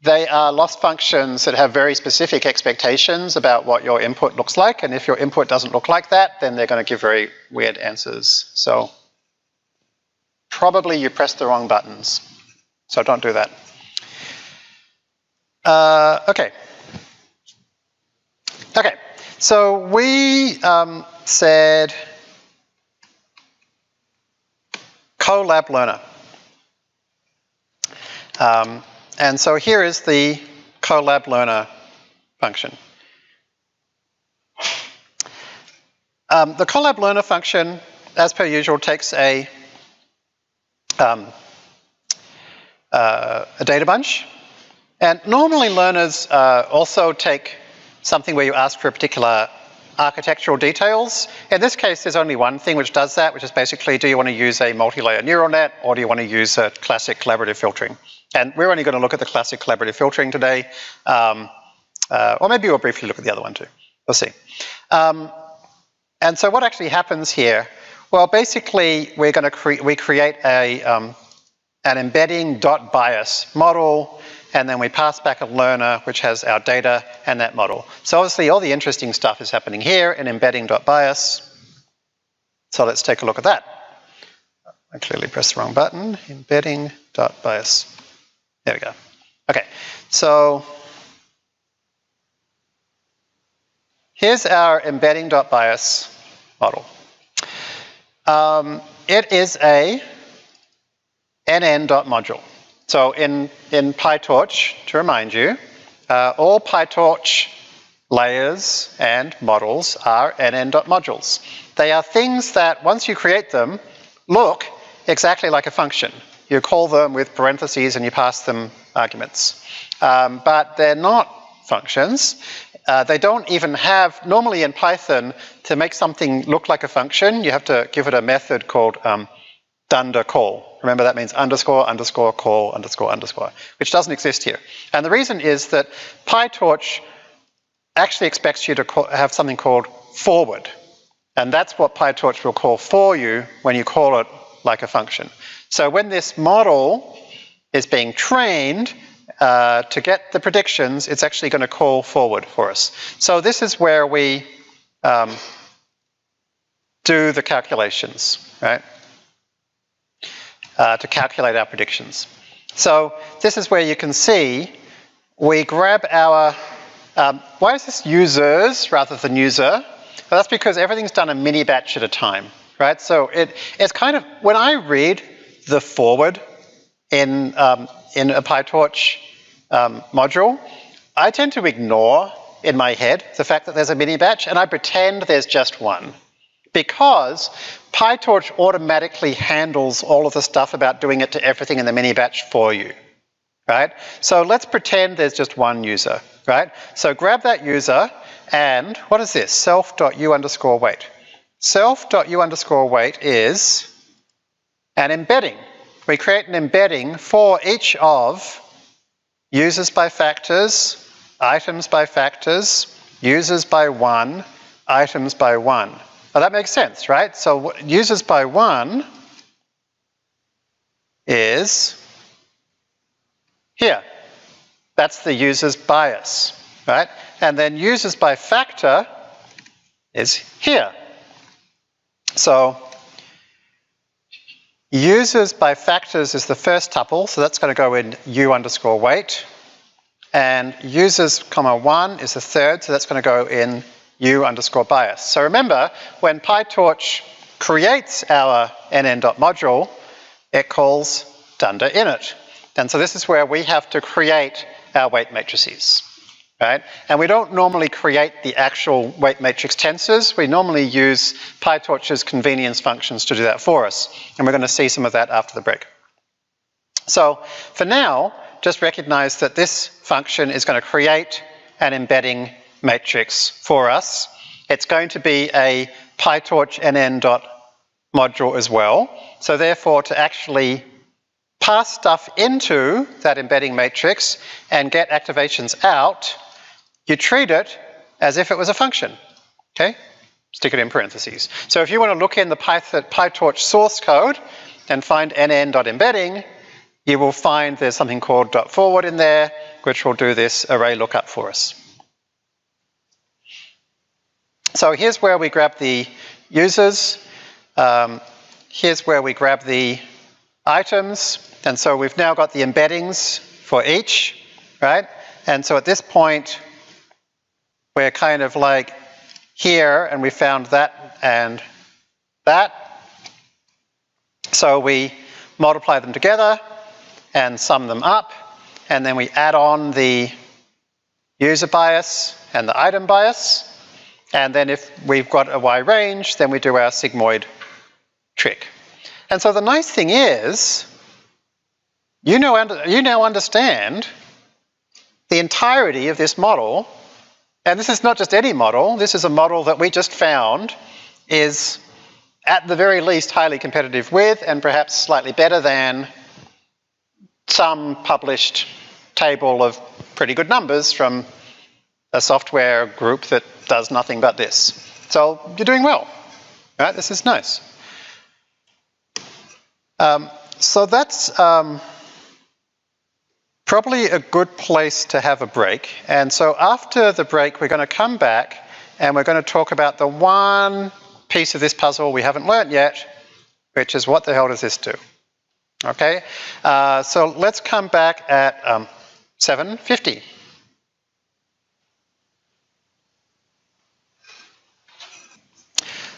S1: They are loss functions that have very specific expectations about what your input looks like, and if your input doesn't look like that, then they're going to give very weird answers. So probably you pressed the wrong buttons, so don't do that. Okay, so we said Collab learner. And so here is the Collab learner function. The Collab learner function, as per usual, takes a data bunch. And normally learners also take something where you ask for a particular architectural details. In this case, there's only one thing which does that, which is basically, do you want to use a multi-layer neural net, or do you want to use a classic collaborative filtering? And we're only going to look at the classic collaborative filtering today, or maybe we'll briefly look at the other one too. We'll see. And so what actually happens here? Well, basically, we're going to we create an embedding dot bias model, and then we pass back a learner which has our data and that model. So obviously all the interesting stuff is happening here in embedding.bias. So let's take a look at that. I clearly pressed the wrong button. Embedding.bias. There we go. Okay, so here's our embedding.bias model. It is a nn.module. So in PyTorch, to remind you, all PyTorch layers and models are nn.modules. They are things that, once you create them, look exactly like a function. You call them with parentheses and you pass them arguments. But they're not functions. They don't even have, normally in Python, to make something look like a function, you have to give it a method called dunder call. Remember, that means underscore, underscore, call, underscore, underscore, which doesn't exist here. And the reason is that PyTorch actually expects you to have something called forward. And that's what PyTorch will call for you when you call it like a function. So when this model is being trained to get the predictions, it's actually going to call forward for us. So this is where we do the calculations, right? To calculate our predictions. So this is where you can see we grab our, why is this users rather than user? Well, that's because everything's done a mini batch at a time, right? So it's kind of, when I read the forward in a PyTorch module, I tend to ignore in my head the fact that there's a mini batch, and I pretend there's just one. Because PyTorch automatically handles all of the stuff about doing it to everything in the mini batch for you, right? So let's pretend there's just one user, right? So grab that user and what is this? Self.u_weight. Self.u_weight is an embedding. We create an embedding for each of users by factors, items by factors, users by one, items by one. Now that makes sense, right? So users by one is here. That's the user's bias, right? And then users by factor is here. So users by factors is the first tuple, so that's going to go in u_weight. And users, comma 1 is the third, so that's going to go in u_bias. So remember, when PyTorch creates our nn.module, it calls dunder init. And so this is where we have to create our weight matrices. right? And we don't normally create the actual weight matrix tensors. We normally use PyTorch's convenience functions to do that for us. And we're going to see some of that after the break. So for now, just recognize that this function is going to create an embedding matrix for us. It's going to be a PyTorch nn.module as well. So therefore, to actually pass stuff into that embedding matrix and get activations out, you treat it as if it was a function, okay? Stick it in parentheses. So if you want to look in the PyTorch source code and find nn.embedding, you will find there's something called .forward in there, which will do this array lookup for us. So here's where we grab the users. Here's where we grab the items. And so we've now got the embeddings for each, right? And so at this point, we're kind of like here, and we found that and that. So we multiply them together and sum them up, and then we add on the user bias and the item bias. And then if we've got a Y range, then we do our sigmoid trick. And so the nice thing is, you now understand the entirety of this model. And this is not just any model, this is a model that we just found is at the very least highly competitive with, and perhaps slightly better than, some published table of pretty good numbers from a software group that does nothing but this. So you're doing well, right? This is nice. So that's probably a good place to have a break. And so after the break, we're going to come back and we're going to talk about the one piece of this puzzle we haven't learnt yet, which is what the hell does this do? Okay, so let's come back at 7:50.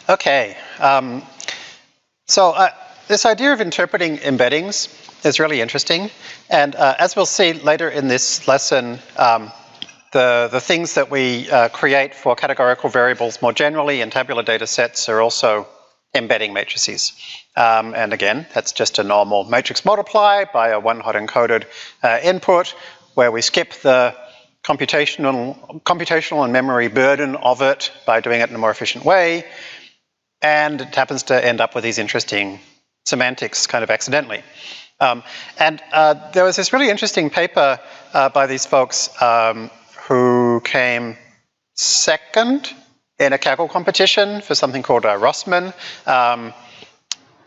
S1: Okay, so this idea of interpreting embeddings is really interesting, and as we'll see later in this lesson, the things that we create for categorical variables more generally in tabular data sets are also embedding matrices. And again, that's just a normal matrix multiply by a one-hot encoded input where we skip the computational and memory burden of it by doing it in a more efficient way. And it happens to end up with these interesting semantics kind of accidentally. And there was this really interesting paper by these folks who came second in a Kaggle competition for something called Rossmann.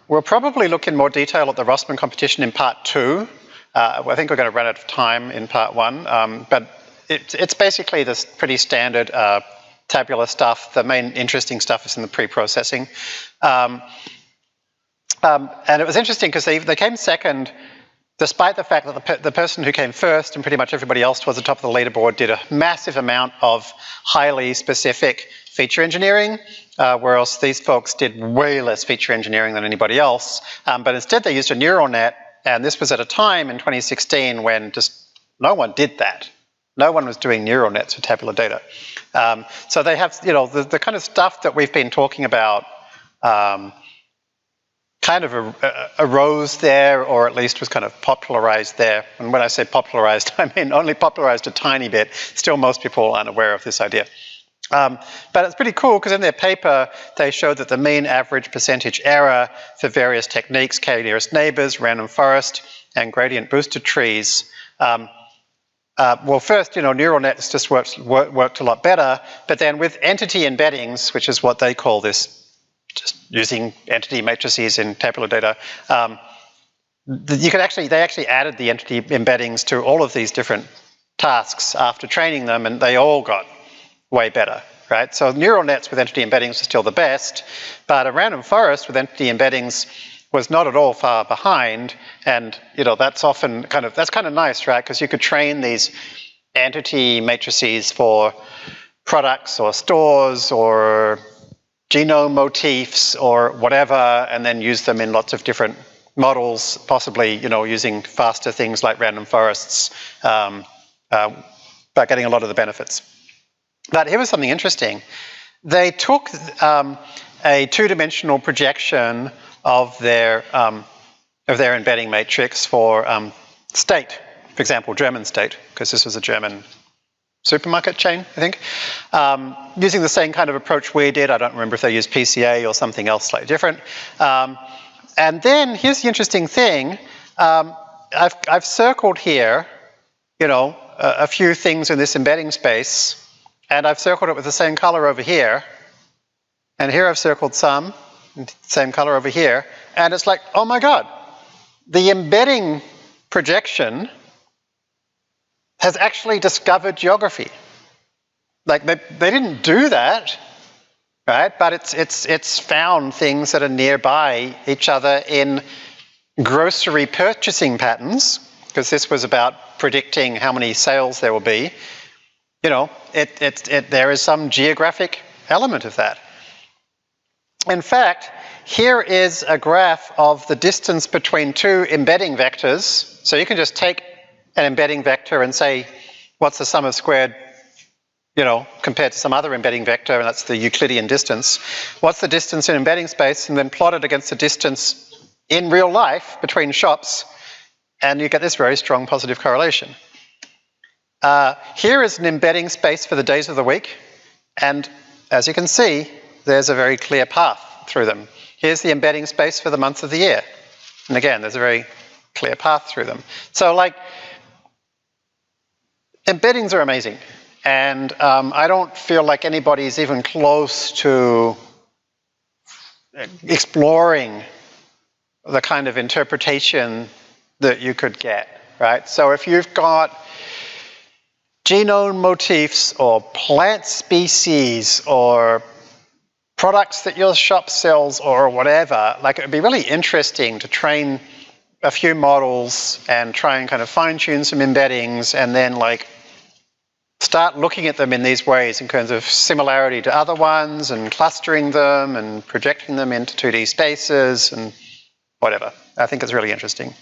S1: We'll probably look in more detail at the Rossmann competition in part 2. I think we're going to run out of time in part 1, but it's basically this pretty standard tabular stuff. The main interesting stuff is in the pre-processing. And it was interesting because they came second, despite the fact that the person who came first and pretty much everybody else towards the top of the leaderboard did a massive amount of highly specific feature engineering, whereas these folks did way less feature engineering than anybody else. But instead they used a neural net, and this was at a time in 2016 when just no one did that. No one was doing neural nets for tabular data. So they have, you know, the kind of stuff that we've been talking about kind of arose there, or at least was kind of popularized there. And when I say popularized, I mean only popularized a tiny bit. Still, most people aren't aware of this idea. But it's pretty cool because in their paper, they showed that the mean average percentage error for various techniques, k-nearest neighbors, random forest, and gradient boosted trees. Well, first, you know, neural nets just worked a lot better, but then with entity embeddings, which is what they call this, just using entity matrices in tabular data, they actually added the entity embeddings to all of these different tasks after training them, and they all got way better, right? So neural nets with entity embeddings are still the best, but a random forest with entity embeddings was not at all far behind, and you know that's often that's kind of nice, right? Because you could train these entity matrices for products or stores or genome motifs or whatever, and then use them in lots of different models, possibly, you know, using faster things like random forests. But about getting a lot of the benefits. But here was something interesting. They took a two-dimensional projection of their embedding matrix for state, for example, German state, because this was a German supermarket chain, I think, using the same kind of approach we did. I don't remember if they used PCA or something else slightly different. And then here's the interesting thing. I've circled here, a few things in this embedding space, and I've circled it with the same color over here. And here I've circled some, same color over here. And it's like, oh my God, the embedding projection has actually discovered geography. Like they didn't do that, right? But it's found things that are nearby each other in grocery purchasing patterns, because this was about predicting how many sales there will be. There is some geographic element of that. In fact, here is a graph of the distance between two embedding vectors. So you can just take an embedding vector and say, what's the sum of squared, compared to some other embedding vector, and that's the Euclidean distance. What's the distance in embedding space, and then plot it against the distance in real life between shops, and you get this very strong positive correlation. Here is an embedding space for the days of the week, and as you can see, there's a very clear path through them. Here's the embedding space for the months of the year, and again, there's a very clear path through them. So, embeddings are amazing, and I don't feel like anybody's even close to exploring the kind of interpretation that you could get, right? So if you've got genome motifs or plant species or products that your shop sells or whatever, it would be really interesting to train a few models and try and kind of fine-tune some embeddings and then start looking at them in these ways in terms of similarity to other ones and clustering them and projecting them into 2D spaces and whatever. I think it's really interesting.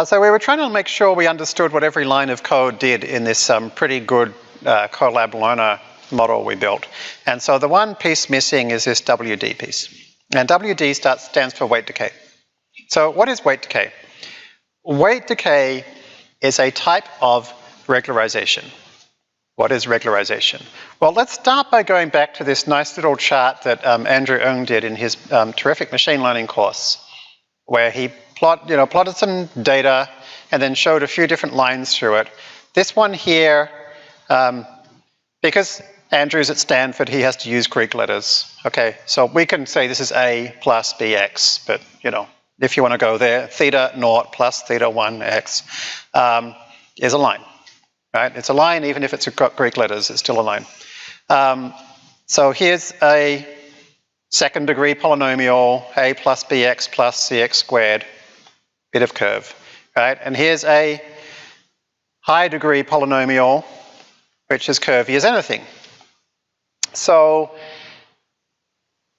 S1: So we were trying to make sure we understood what every line of code did in this pretty good Collab learner model we built. And so the one piece missing is this WD piece. And WD stands for weight decay. So what is weight decay? Weight decay is a type of regularization. What is regularization? Well, let's start by going back to this nice little chart that Andrew Ng did in his terrific machine learning course, where he plotted some data and then showed a few different lines through it. This one here, because Andrew's at Stanford, he has to use Greek letters. Okay, so we can say this is A plus BX, but if you want to go there, theta naught plus theta 1x is a line, right? It's a line even if it's got Greek letters, it's still a line. So here's a second degree polynomial, A plus BX plus CX squared, bit of curve, right? And here's a high degree polynomial, which is curvy as anything. So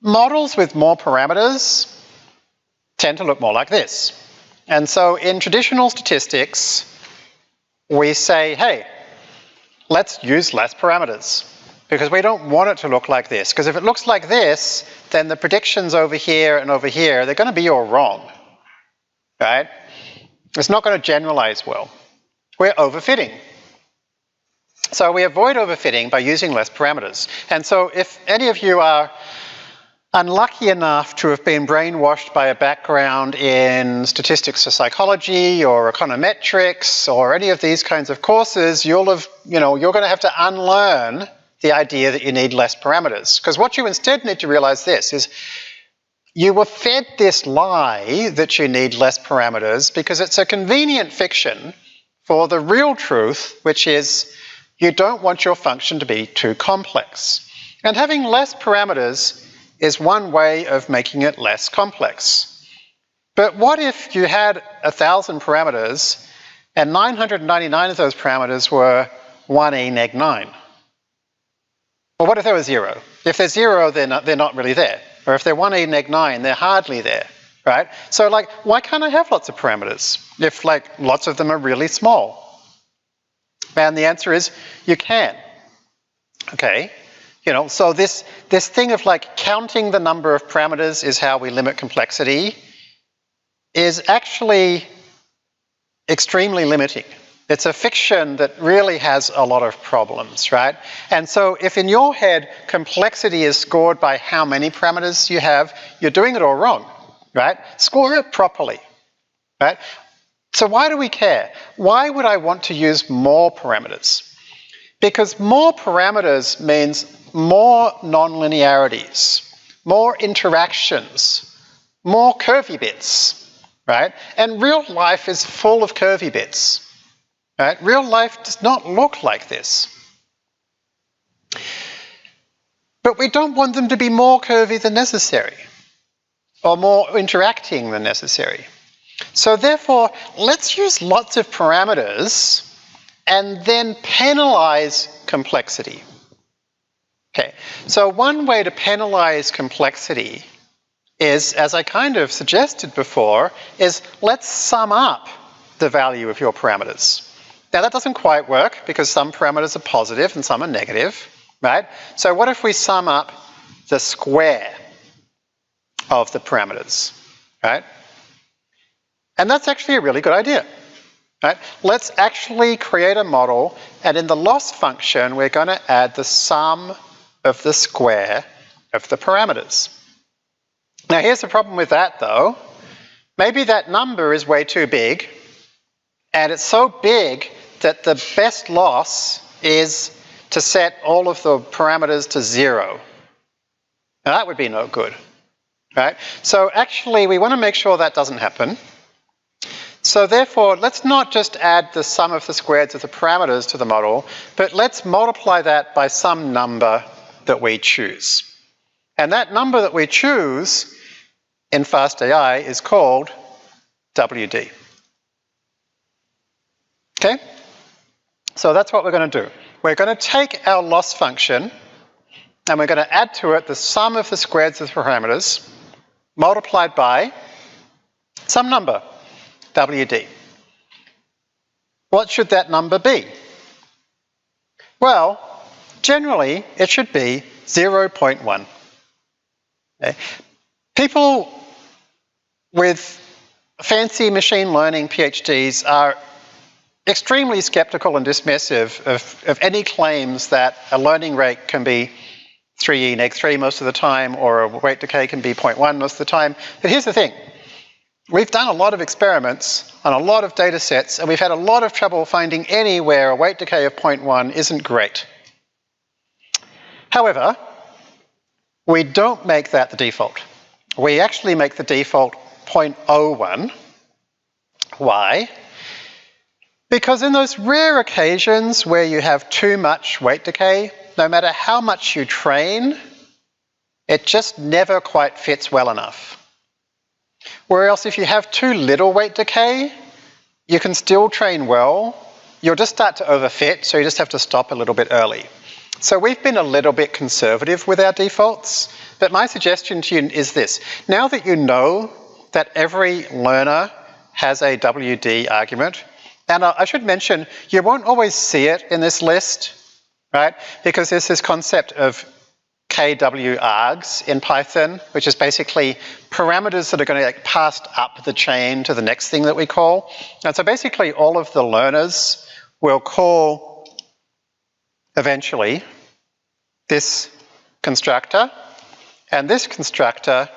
S1: models with more parameters tend to look more like this. And so in traditional statistics, we say, hey, let's use less parameters because we don't want it to look like this. Because if it looks like this, then the predictions over here and over here, they're going to be all wrong, right? It's not going to generalize well. We're overfitting. So we avoid overfitting by using less parameters. And so if any of you are unlucky enough to have been brainwashed by a background in statistics for psychology or econometrics or any of these kinds of courses, you're going to have to unlearn the idea that you need less parameters. Because what you instead need to realize this is you were fed this lie that you need less parameters because it's a convenient fiction for the real truth, which is you don't want your function to be too complex. And having less parameters is one way of making it less complex. But what if you had 1,000 parameters and 999 of those parameters were 1e neg 9? Well, what if there was 0? If they're 0, they're not really there. Or if they're 1e neg 9, they're hardly there, right? So like, why can't I have lots of parameters if like lots of them are really small? And the answer is you can. Okay, you know, so this thing of like counting the number of parameters is how we limit complexity is actually extremely limiting. It's a fiction that really has a lot of problems, right? And so if in your head complexity is scored by how many parameters you have, you're doing it all wrong, right? Score it properly, right? So why do we care? Why would I want to use more parameters? Because more parameters means more nonlinearities, more interactions, more curvy bits, right? And real life is full of curvy bits. Right? Real life does not look like this. But we don't want them to be more curvy than necessary, or more interacting than necessary. So therefore, let's use lots of parameters and then penalize complexity. Okay, so one way to penalize complexity is, as I kind of suggested before, is let's sum up the value of your parameters. Now that doesn't quite work because some parameters are positive and some are negative, right? So what if we sum up the square of the parameters, right? And that's actually a really good idea, right? Let's actually create a model, and in the loss function we're going to add the sum of the square of the parameters. Now here's the problem with that though. Maybe that number is way too big, and it's so big that the best loss is to set all of the parameters to 0. Now that would be no good, right? So actually we want to make sure that doesn't happen. So therefore, let's not just add the sum of the squares of the parameters to the model, but let's multiply that by some number that we choose. And that number that we choose in FastAI is called WD. Okay? So that's what we're going to do. We're going to take our loss function and we're going to add to it the sum of the squares of the parameters multiplied by some number, WD. What should that number be? Well, generally it should be 0.1. Okay. People with fancy machine learning PhDs are extremely skeptical and dismissive of any claims that a learning rate can be 3e neg 3 most of the time, or a weight decay can be 0.1 most of the time. But here's the thing. We've done a lot of experiments on a lot of data sets, and we've had a lot of trouble finding anywhere a weight decay of 0.1 isn't great. However, we don't make that the default. We actually make the default 0.01. Why? Because in those rare occasions where you have too much weight decay, no matter how much you train, it just never quite fits well enough. Whereas if you have too little weight decay, you can still train well. You'll just start to overfit, so you just have to stop a little bit early. So we've been a little bit conservative with our defaults, but my suggestion to you is this. Now that you know that every learner has a WD argument, and I should mention, you won't always see it in this list, right? Because there's this concept of KW args in Python, which is basically parameters that are going to get passed up the chain to the next thing that we call. And so basically all of the learners will call eventually this constructor, and this constructor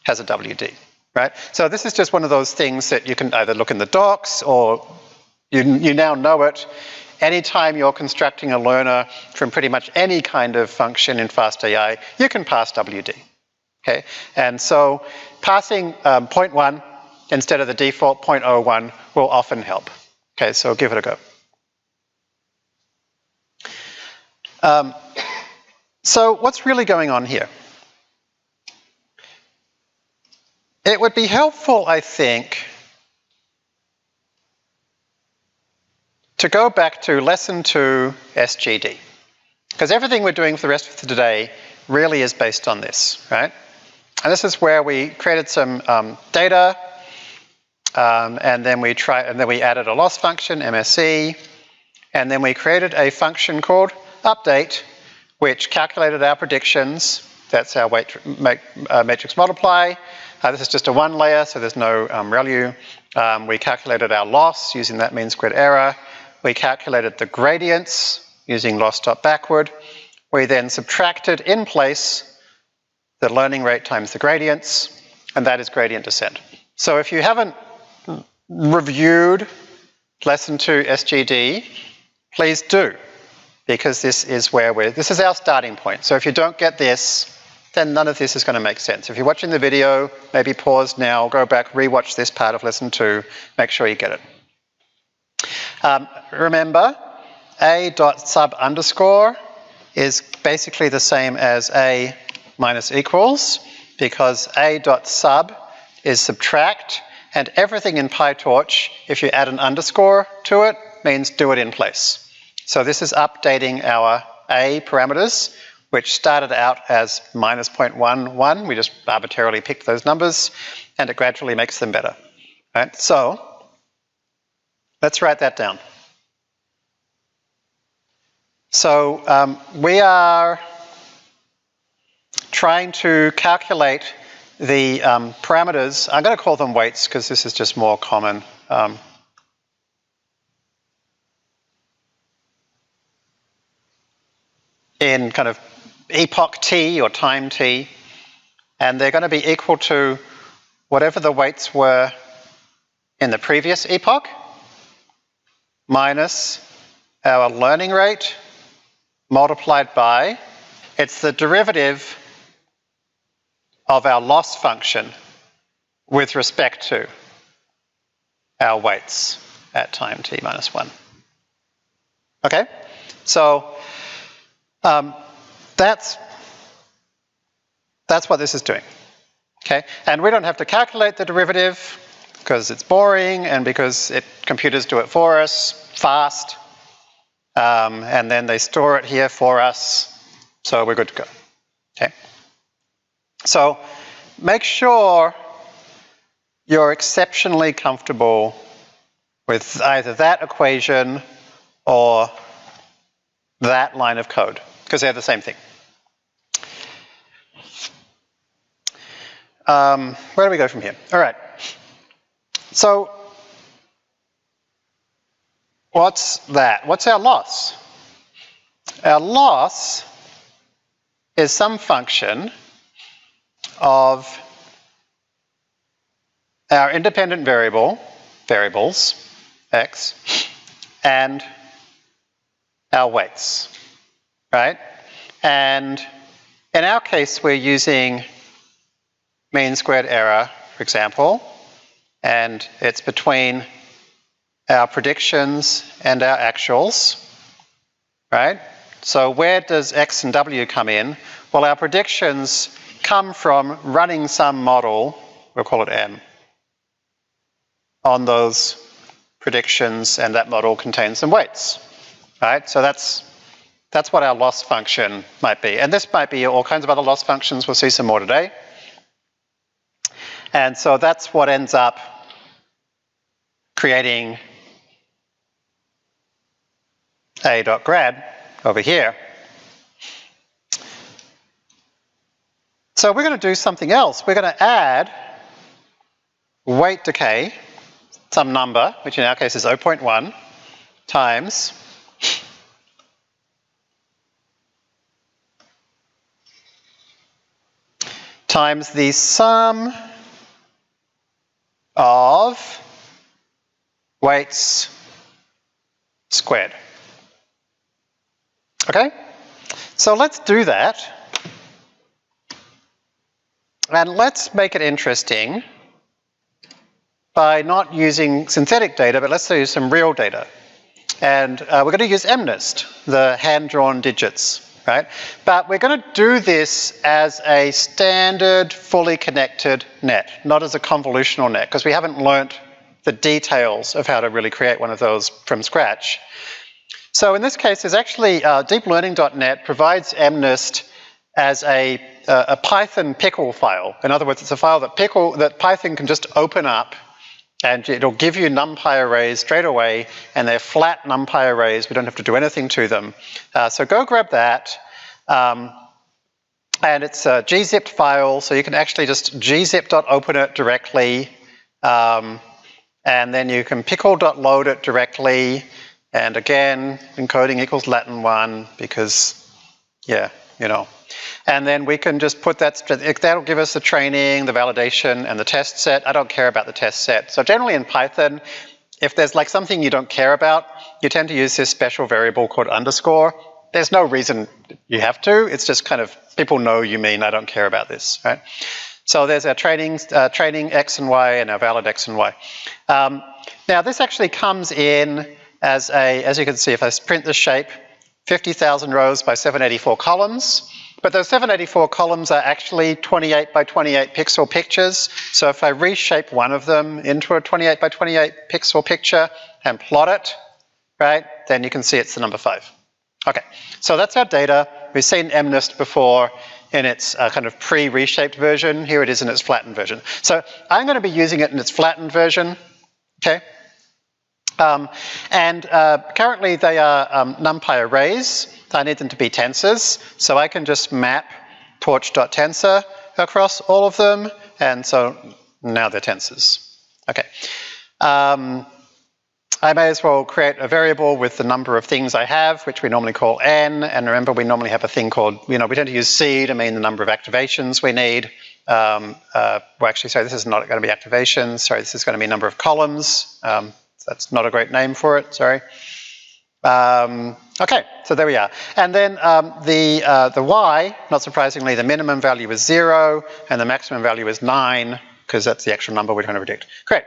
S1: has a WD, right? So this is just one of those things that you can either look in the docs or you now know it. Anytime you're constructing a learner from pretty much any kind of function in FastAI, you can pass WD, okay? And so passing 0.1 instead of the default 0.01 will often help. Okay, so give it a go. So what's really going on here? It would be helpful, I think, to go back to lesson 2 SGD, because everything we're doing for the rest of today really is based on this, right? And this is where we created some data, and then we added a loss function, MSE, and then we created a function called update, which calculated our predictions. That's our matrix multiply. This is just a one layer, so there's no ReLU. We calculated our loss using that mean squared error. We calculated the gradients using loss.backward. We then subtracted in place the learning rate times the gradients, and that is gradient descent. So if you haven't reviewed lesson 2 SGD, please do, because this is our starting point. So if you don't get this, then none of this is going to make sense. If you're watching the video, maybe pause now, go back, rewatch this part of lesson 2, make sure you get it. Remember, a.sub underscore is basically the same as a minus equals, because a.sub is subtract, and everything in PyTorch, if you add an underscore to it, means do it in place. So this is updating our a parameters, which started out as minus 0.11. We just arbitrarily picked those numbers, and it gradually makes them better. Right? So let's write that down. So we are trying to calculate the parameters. I'm going to call them weights because this is just more common. In kind of epoch t or time t, and they're going to be equal to whatever the weights were in the previous epoch minus our learning rate multiplied by, it's the derivative of our loss function with respect to our weights at time t minus 1. Okay, so that's what this is doing. Okay, and we don't have to calculate the derivative because it's boring and because computers do it for us fast, and then they store it here for us, so we're good to go. Okay, so make sure you're exceptionally comfortable with either that equation or that line of code, because they're the same thing. Where do we go from here? All right. So what's that? What's our loss? Our loss is some function of our independent variables, x, and our weights, right? And in our case, we're using mean squared error, for example, and it's between our predictions and our actuals, right? So where does x and w come in? Well, our predictions come from running some model, we'll call it m, on those predictions, and that model contains some weights, right? So that's what our loss function might be. And this might be all kinds of other loss functions. We'll see some more today. And so that's what ends up creating a.grad over here. So we're going to do something else. We're going to add weight decay, some number, which in our case is 0.1, times the sum of weights squared. Okay? So let's do that. And let's make it interesting by not using synthetic data, but let's use some real data. And we're going to use MNIST, the hand-drawn digits. Right? But we're going to do this as a standard, fully connected net, not as a convolutional net, because we haven't learnt the details of how to really create one of those from scratch. So in this case, there's actually deeplearning.net provides MNIST as a a Python pickle file. In other words, it's a file that Python can just open up, and it'll give you NumPy arrays straight away, and they're flat NumPy arrays. We don't have to do anything to them. So go grab that. And it's a gzipped file, so you can actually just gzip.open it directly. And then you can pickle.load it directly. And again, encoding equals Latin 1 because, yeah, you know. And then we can just put that'll give us the training, the validation, and the test set. I don't care about the test set. So generally in Python, if there's like something you don't care about, you tend to use this special variable called underscore. There's no reason you have to. It's just kind of, people know you mean I don't care about this, right? So there's our training X and Y and our valid X and Y. Now this actually comes in as you can see, if I print the shape, 50,000 rows by 784 columns. But those 784 columns are actually 28 by 28 pixel pictures. So if I reshape one of them into a 28 by 28 pixel picture and plot it, right, then you can see it's the number 5. Okay, so that's our data. We've seen MNIST before in its kind of pre-reshaped version. Here it is in its flattened version. So I'm going to be using it in its flattened version, okay? Currently they are NumPy arrays. I need them to be tensors. So I can just map torch.tensor across all of them. And so now they're tensors. Okay. I may as well create a variable with the number of things I have, which we normally call n. And remember, we normally have a thing called, we tend to use c to mean the number of activations we need. Well, actually, sorry, this is not going to be activations. Sorry, this is going to be number of columns. That's not a great name for it, sorry. Okay, so there we are. And then the y, not surprisingly, the minimum value is 0 and the maximum value is 9, because that's the actual number we're trying to predict. Great.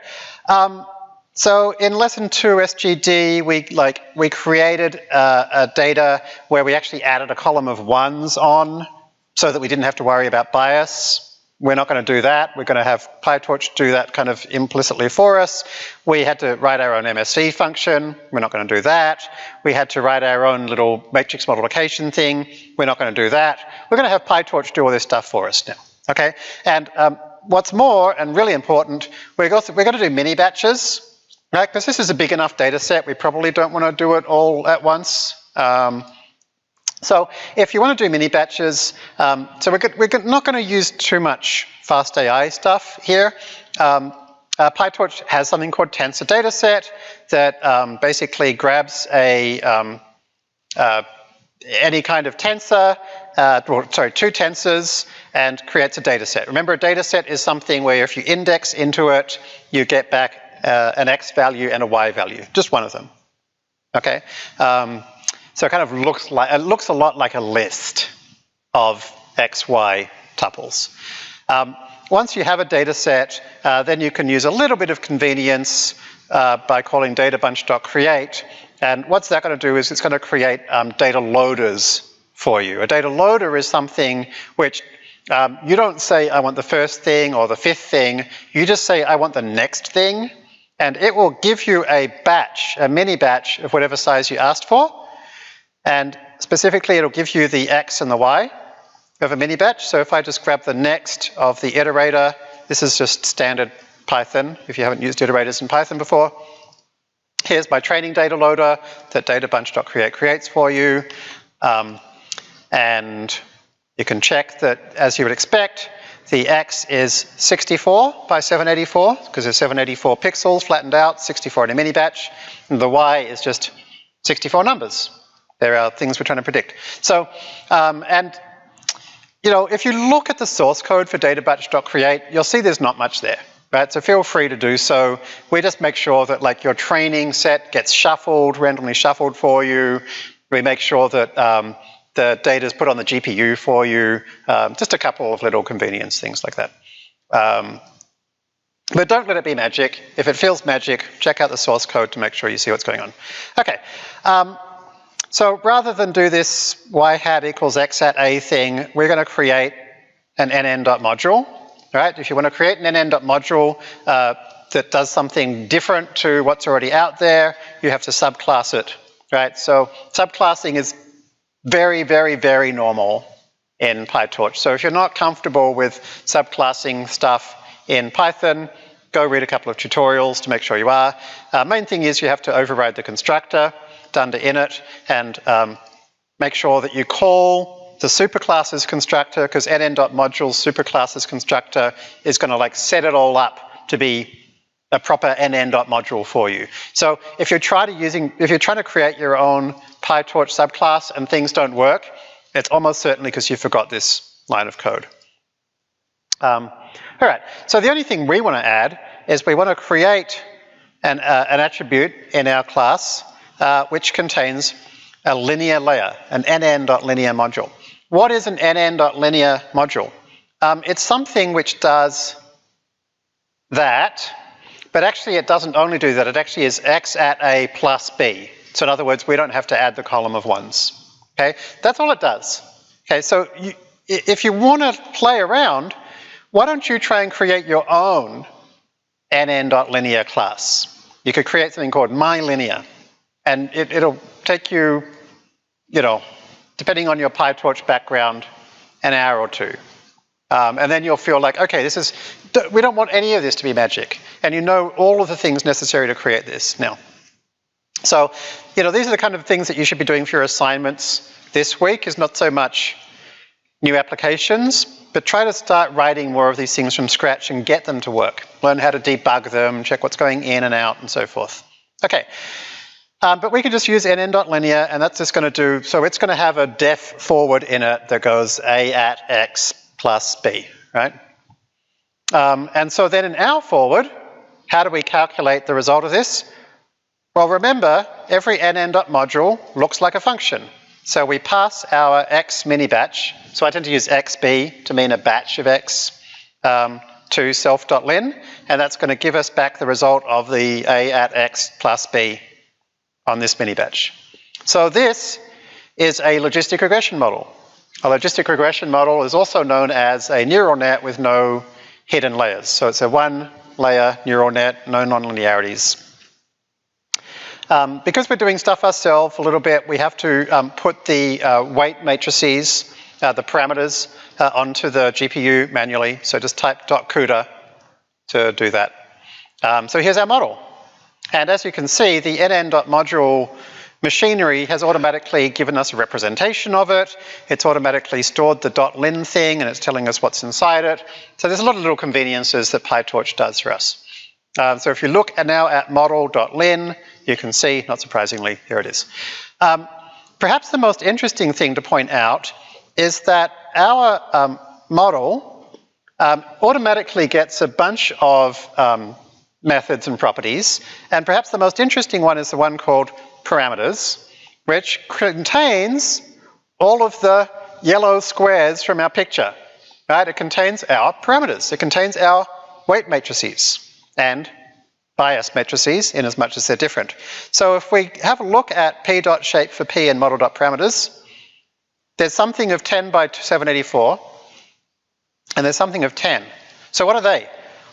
S1: So in lesson 2 SGD, we created a data where we actually added a column of 1s on so that we didn't have to worry about bias. We're not going to do that. We're going to have PyTorch do that kind of implicitly for us. We had to write our own MSV function. We're not going to do that. We had to write our own little matrix multiplication thing. We're not going to do that. We're going to have PyTorch do all this stuff for us now. Okay? And what's more, and really important, we're going to do mini batches. Right, because this is a big enough data set, we probably don't want to do it all at once. So if you want to do mini batches, so we're not going to use too much FastAI stuff here. PyTorch has something called Tensor Dataset that basically grabs any kind of tensor, two tensors, and creates a data set. Remember, a data set is something where if you index into it, you get back an X value and a Y value, just one of them. Okay, so it kind of looks a lot like a list of X, Y tuples. Once you have a data set, then you can use a little bit of convenience by calling databunch.create. And what's that going to do is it's going to create data loaders for you. A data loader is something which you don't say, I want the first thing or the fifth thing. You just say, I want the next thing. And it will give you a batch, a mini batch of whatever size you asked for. And specifically, it'll give you the X and the Y of a mini batch. So if I just grab the next of the iterator, this is just standard Python, if you haven't used iterators in Python before. Here's my training data loader that databunch.create creates for you. And you can check that, as you would expect, the X is 64 by 784, because there's 784 pixels flattened out, 64 in a mini batch. And the Y is just 64 numbers. There are things we're trying to predict. So, if you look at the source code for databunch.create, you'll see there's not much there, right? So feel free to do so. We just make sure that your training set gets shuffled, randomly shuffled for you. We make sure that the data is put on the GPU for you. Just a couple of little convenience things like that. But don't let it be magic. If it feels magic, check out the source code to make sure you see what's going on. Okay. So rather than do this y hat equals x at a thing, we're going to create an nn.module, right? If you want to create an nn.module that does something different to what's already out there, you have to subclass it, right? So subclassing is very, very, very normal in PyTorch. So if you're not comfortable with subclassing stuff in Python, go read a couple of tutorials to make sure you are. Main thing is you have to override the constructor done to init and make sure that you call the superclasses constructor, because nn.module superclasses constructor is going to like set it all up to be a proper nn.module for you. So if you're trying to create your own PyTorch subclass and things don't work, it's almost certainly because you forgot this line of code. All right, so the only thing we want to add is we want to create an attribute in our class which contains a linear layer, an nn.linear module. What is an nn.linear module? It's something which does that, but actually it doesn't only do that, it actually is x at a plus b. So in other words, we don't have to add the column of ones. Okay, that's all it does. Okay, so if you want to play around, why don't you try and create your own nn.linear class? You could create something called myLinear, and it'll take you, you know, depending on your PyTorch background, an hour or two. And then you'll feel like, okay, we don't want any of this to be magic. And you know all of the things necessary to create this now. So, you know, these are the kind of things that you should be doing for your assignments this week, is not so much new applications, but try to start writing more of these things from scratch and get them to work. Learn how to debug them, check what's going in and out and so forth. Okay, but we can just use nn.linear, and that's just going to do, so it's going to have a def forward in it that goes a at x plus b, right? And so then in our forward, how do we calculate the result of this? Well, remember, every nn.module looks like a function. So we pass our x mini batch, so I tend to use xb to mean a batch of x, to self.lin, and that's going to give us back the result of the a at x plus b on this mini batch. So this is a logistic regression model. A logistic regression model is also known as a neural net with no hidden layers. So it's a one-layer neural net, no nonlinearities. Because we're doing stuff ourselves a little bit, we have to put the weight matrices, the parameters, onto the GPU manually. So just type .CUDA to do that. So here's our model. And as you can see, the nn.module machinery has automatically given us a representation of it. It's automatically stored the .lin thing, and it's telling us what's inside it. So there's a lot of little conveniences that PyTorch does for us. So if you look now at model.lin, you can see, not surprisingly, here it is. Perhaps the most interesting thing to point out is that our model automatically gets a bunch of methods and properties, and perhaps the most interesting one is the one called parameters, which contains all of the yellow squares from our picture, right? It contains our parameters. It contains our weight matrices and bias matrices, in as much as they're different. So if we have a look at p.shape for p and model.parameters, there's something of 10 by 784, and there's something of 10. So what are they?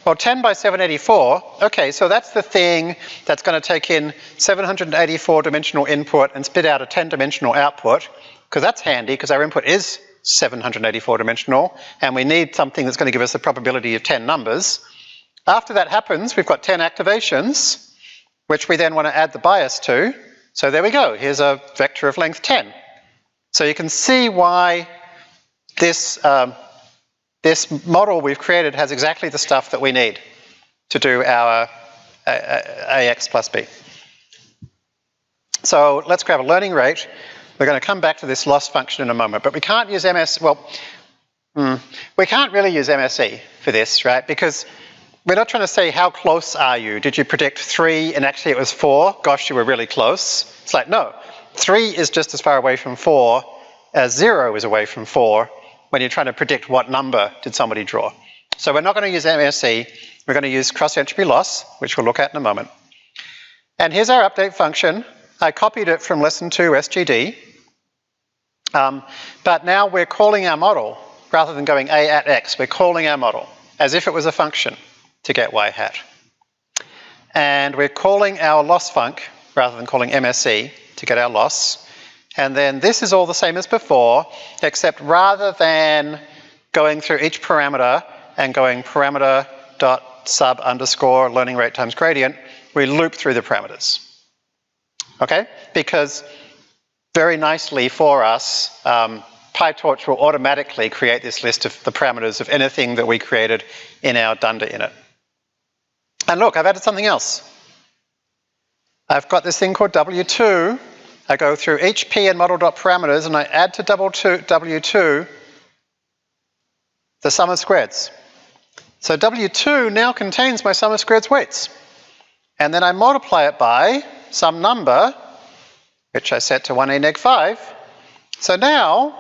S1: Well, 10 by 784, okay, so that's the thing that's going to take in 784 dimensional input and spit out a 10-dimensional output, because that's handy, because our input is 784 dimensional, and we need something that's going to give us the probability of 10 numbers. After that happens, we've got 10 activations, which we then want to add the bias to. So there we go, here's a vector of length 10. So you can see why this model we've created has exactly the stuff that we need to do our AX plus B. So let's grab a learning rate. We're going to come back to this loss function in a moment, but we can't use we can't really use MSE for this, right? Because we're not trying to say how close are you? Did you predict 3 and actually it was 4? Gosh, you were really close. It's like, no, 3 is just as far away from 4 as 0 is away from 4 when you're trying to predict what number did somebody draw. So we're not going to use MSE, we're going to use cross-entropy loss, which we'll look at in a moment. And here's our update function. I copied it from lesson 2 SGD, but now we're calling our model, rather than going a at x, we're calling our model as if it was a function to get y hat. And we're calling our loss func, rather than calling MSE, to get our loss. And then this is all the same as before, except rather than going through each parameter and going parameter dot sub underscore learning rate times gradient, we loop through the parameters. Okay? Because very nicely for us, PyTorch will automatically create this list of the parameters of anything that we created in our dunder init. And look, I've added something else. I've got this thing called W2. I go through each P and model.parameters and I add to W2 the sum of squareds. So W2 now contains my sum of squareds weights. And then I multiply it by some number, which I set to 1a neg 5. So now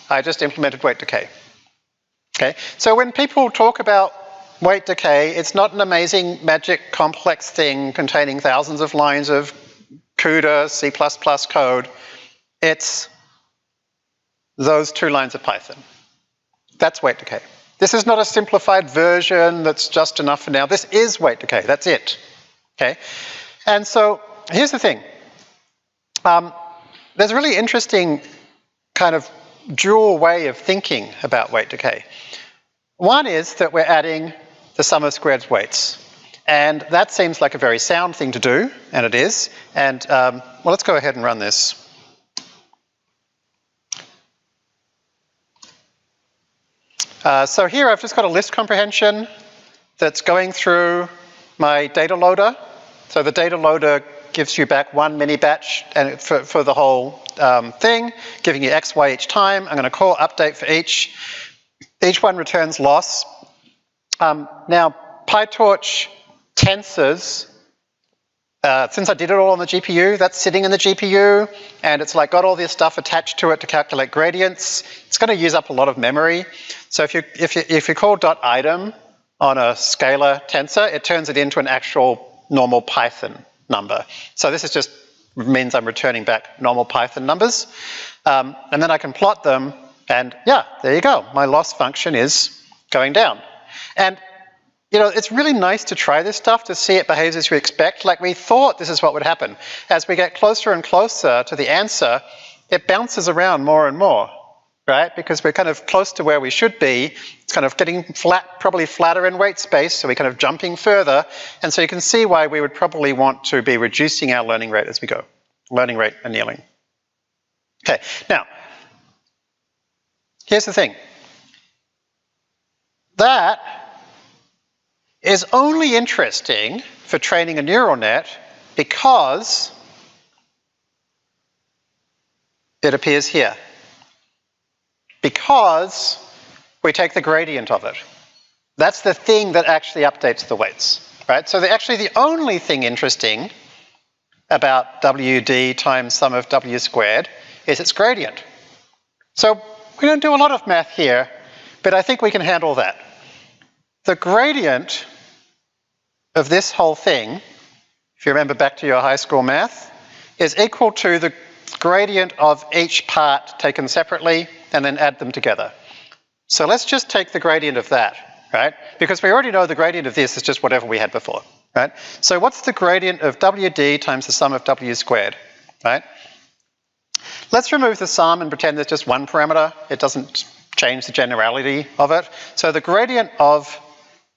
S1: I just implemented weight decay. Okay? So when people talk about weight decay, it's not an amazing, magic, complex thing containing thousands of lines of CUDA, C++ code. It's those 2 lines of Python. That's weight decay. This is not a simplified version that's just enough for now. This is weight decay. That's it. Okay? And so here's the thing. There's a really interesting kind of dual way of thinking about weight decay. One is that we're adding the sum of squared weights. And that seems like a very sound thing to do, and it is. And well, let's go ahead and run this. So here I've just got a list comprehension that's going through my data loader. So the data loader gives you back one mini batch and for the whole thing, giving you x, y each time. I'm going to call update for each. Each one returns loss. Now, PyTorch tensors, since I did it all on the GPU, that's sitting in the GPU, and it's like got all this stuff attached to it to calculate gradients. It's going to use up a lot of memory. So if you call .item on a scalar tensor, it turns it into an actual normal Python number. So this is just means I'm returning back normal Python numbers, and then I can plot them, and yeah, there you go. My loss function is going down, and you know, it's really nice to try this stuff to see it behaves as we expect. Like we thought this is what would happen. As we get closer and closer to the answer, it bounces around more and more, right? Because we're kind of close to where we should be. It's kind of getting flat, probably flatter in weight space, so we're kind of jumping further. And so you can see why we would probably want to be reducing our learning rate as we go. Learning rate annealing. Okay, now, here's the thing. That is only interesting for training a neural net because it appears here. Because we take the gradient of it. That's the thing that actually updates the weights, right? So actually the only thing interesting about WD times sum of W squared is its gradient. So we don't do a lot of math here, but I think we can handle that. The gradient of this whole thing, if you remember back to your high school math, is equal to the gradient of each part taken separately and then add them together. So let's just take the gradient of that, right? Because we already know the gradient of this is just whatever we had before, right? So what's the gradient of WD times the sum of W squared, right? Let's remove the sum and pretend there's just one parameter. It doesn't change the generality of it. So the gradient of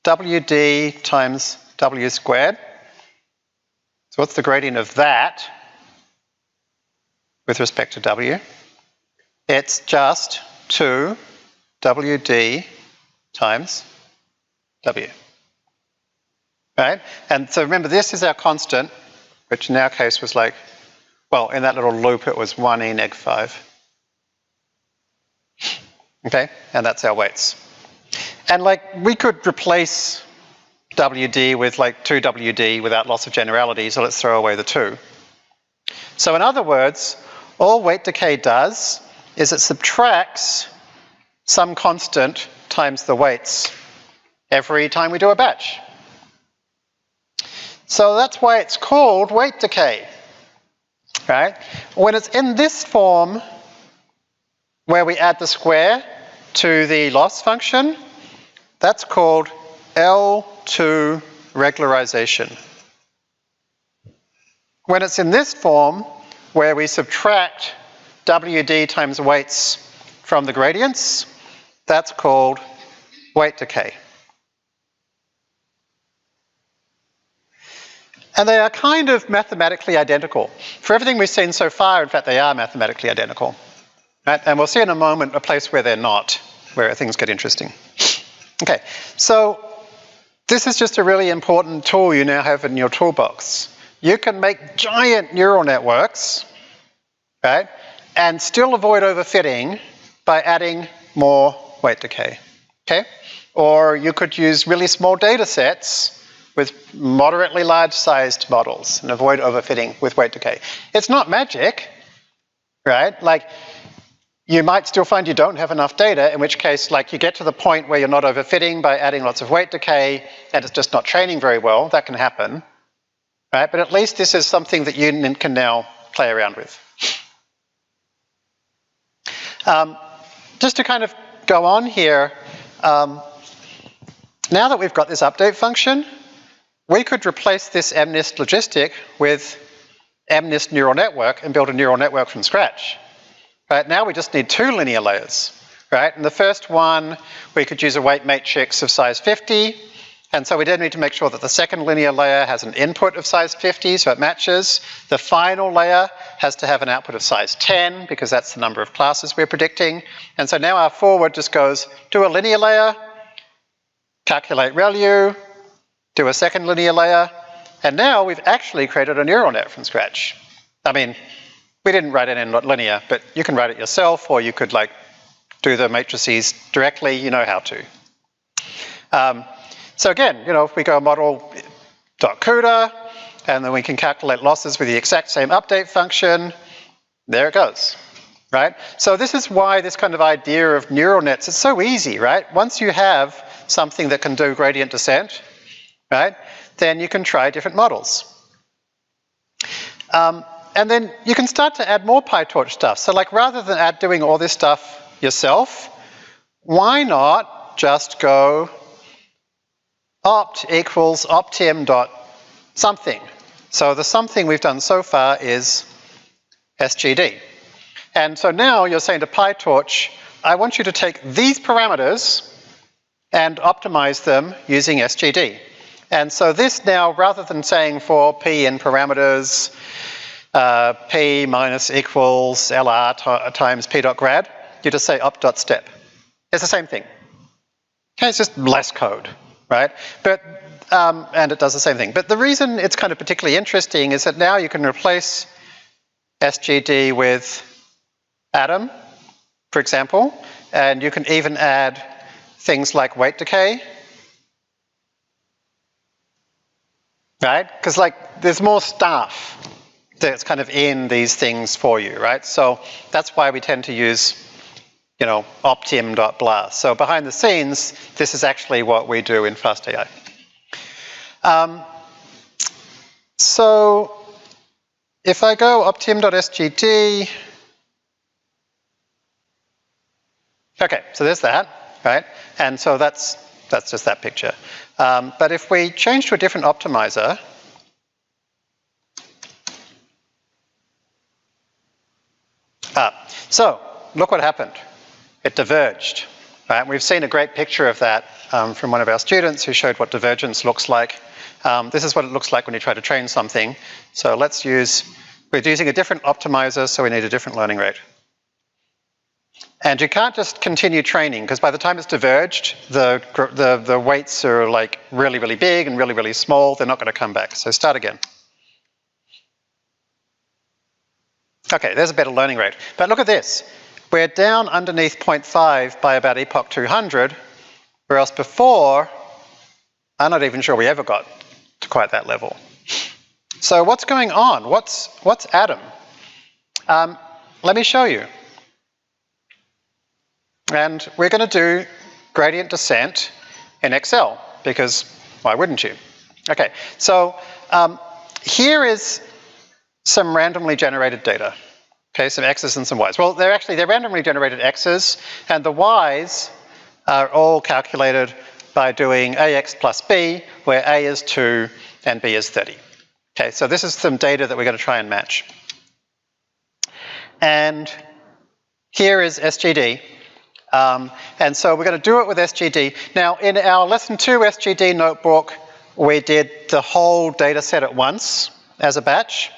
S1: WD times W squared. So what's the gradient of that with respect to W? It's just 2 WD times W. Right? And so remember, this is our constant, which in our case was like, well, in that little loop it was 1e neg 5. Okay? And that's our weights. And like, we could replace WD with like 2WD without loss of generality, so let's throw away the 2. So in other words, all weight decay does is it subtracts some constant times the weights every time we do a batch. So that's why it's called weight decay, right? When it's in this form, where we add the square to the loss function, that's called L2 regularization. When it's in this form, where we subtract WD times weights from the gradients. That's called weight decay. And they are kind of mathematically identical. For everything we've seen so far, in fact, they are mathematically identical. Right? And we'll see in a moment a place where they're not, where things get interesting. Okay, so this is just a really important tool you now have in your toolbox. You can make giant neural networks, right, and still avoid overfitting by adding more weight decay. Okay? Or you could use really small data sets with moderately large-sized models and avoid overfitting with weight decay. It's not magic, right? Like, you might still find you don't have enough data, in which case, like, you get to the point where you're not overfitting by adding lots of weight decay and it's just not training very well. That can happen, right? But at least this is something that you can now play around with. Just to kind of go on here, now that we've got this update function, we could replace this MNIST logistic with MNIST neural network and build a neural network from scratch. Right, now we just need 2 linear layers, right? And the first one, we could use a weight matrix of size 50, and so we then need to make sure that the second linear layer has an input of size 50, so it matches. The final layer has to have an output of size 10, because that's the number of classes we're predicting. And so now our forward just goes, do a linear layer, calculate ReLU, do a second linear layer, and now we've actually created a neural net from scratch. I mean, we didn't write it in linear, but you can write it yourself, or you could like do the matrices directly, you know how to. So again, you know, if we go model.CUDA, and then we can calculate losses with the exact same update function, there it goes, right? So this is why this kind of idea of neural nets is so easy, right? Once you have something that can do gradient descent, right, then you can try different models. And then you can start to add more PyTorch stuff. So like, rather than doing all this stuff yourself, why not just go opt equals optim dot something. So the something we've done so far is SGD. And so now you're saying to PyTorch, I want you to take these parameters and optimize them using SGD. And so this now, rather than saying for P in parameters, P minus equals LR times P dot grad, you just say opt.step. It's the same thing. Okay, it's just less code, right? But, and it does the same thing. But the reason it's kind of particularly interesting is that now you can replace SGD with Atom, for example, and you can even add things like weight decay, right? Because like, there's more stuff that's kind of in these things for you, right? So that's why we tend to use, you know, optim.blah. So behind the scenes, this is actually what we do in FastAI. So if I go optim.sgd, okay, so there's that, right? And so that's just that picture. But if we change to a different optimizer, so look what happened. It diverged, right? We've seen a great picture of that from one of our students who showed what divergence looks like. This is what it looks like when you try to train something. So let's use, we're using a different optimizer, so we need a different learning rate. And you can't just continue training, because by the time it's diverged, the weights are like really, really big and really, really small. They're not going to come back. So start again. Okay, there's a better learning rate. But look at this. We're down underneath 0.5 by about epoch 200, whereas before, I'm not even sure we ever got to quite that level. So what's going on? What's Atom? Let me show you. And we're going to do gradient descent in Excel, because why wouldn't you? Okay, so here is some randomly generated data. Okay, some X's and some Y's. Well, they're randomly generated X's, and the Y's are all calculated by doing AX plus B, where A is 2 and B is 30. Okay, so this is some data that we're going to try and match. And here is SGD. And so we're going to do it with SGD. Now, in our lesson 2 SGD notebook, we did the whole data set at once as a batch.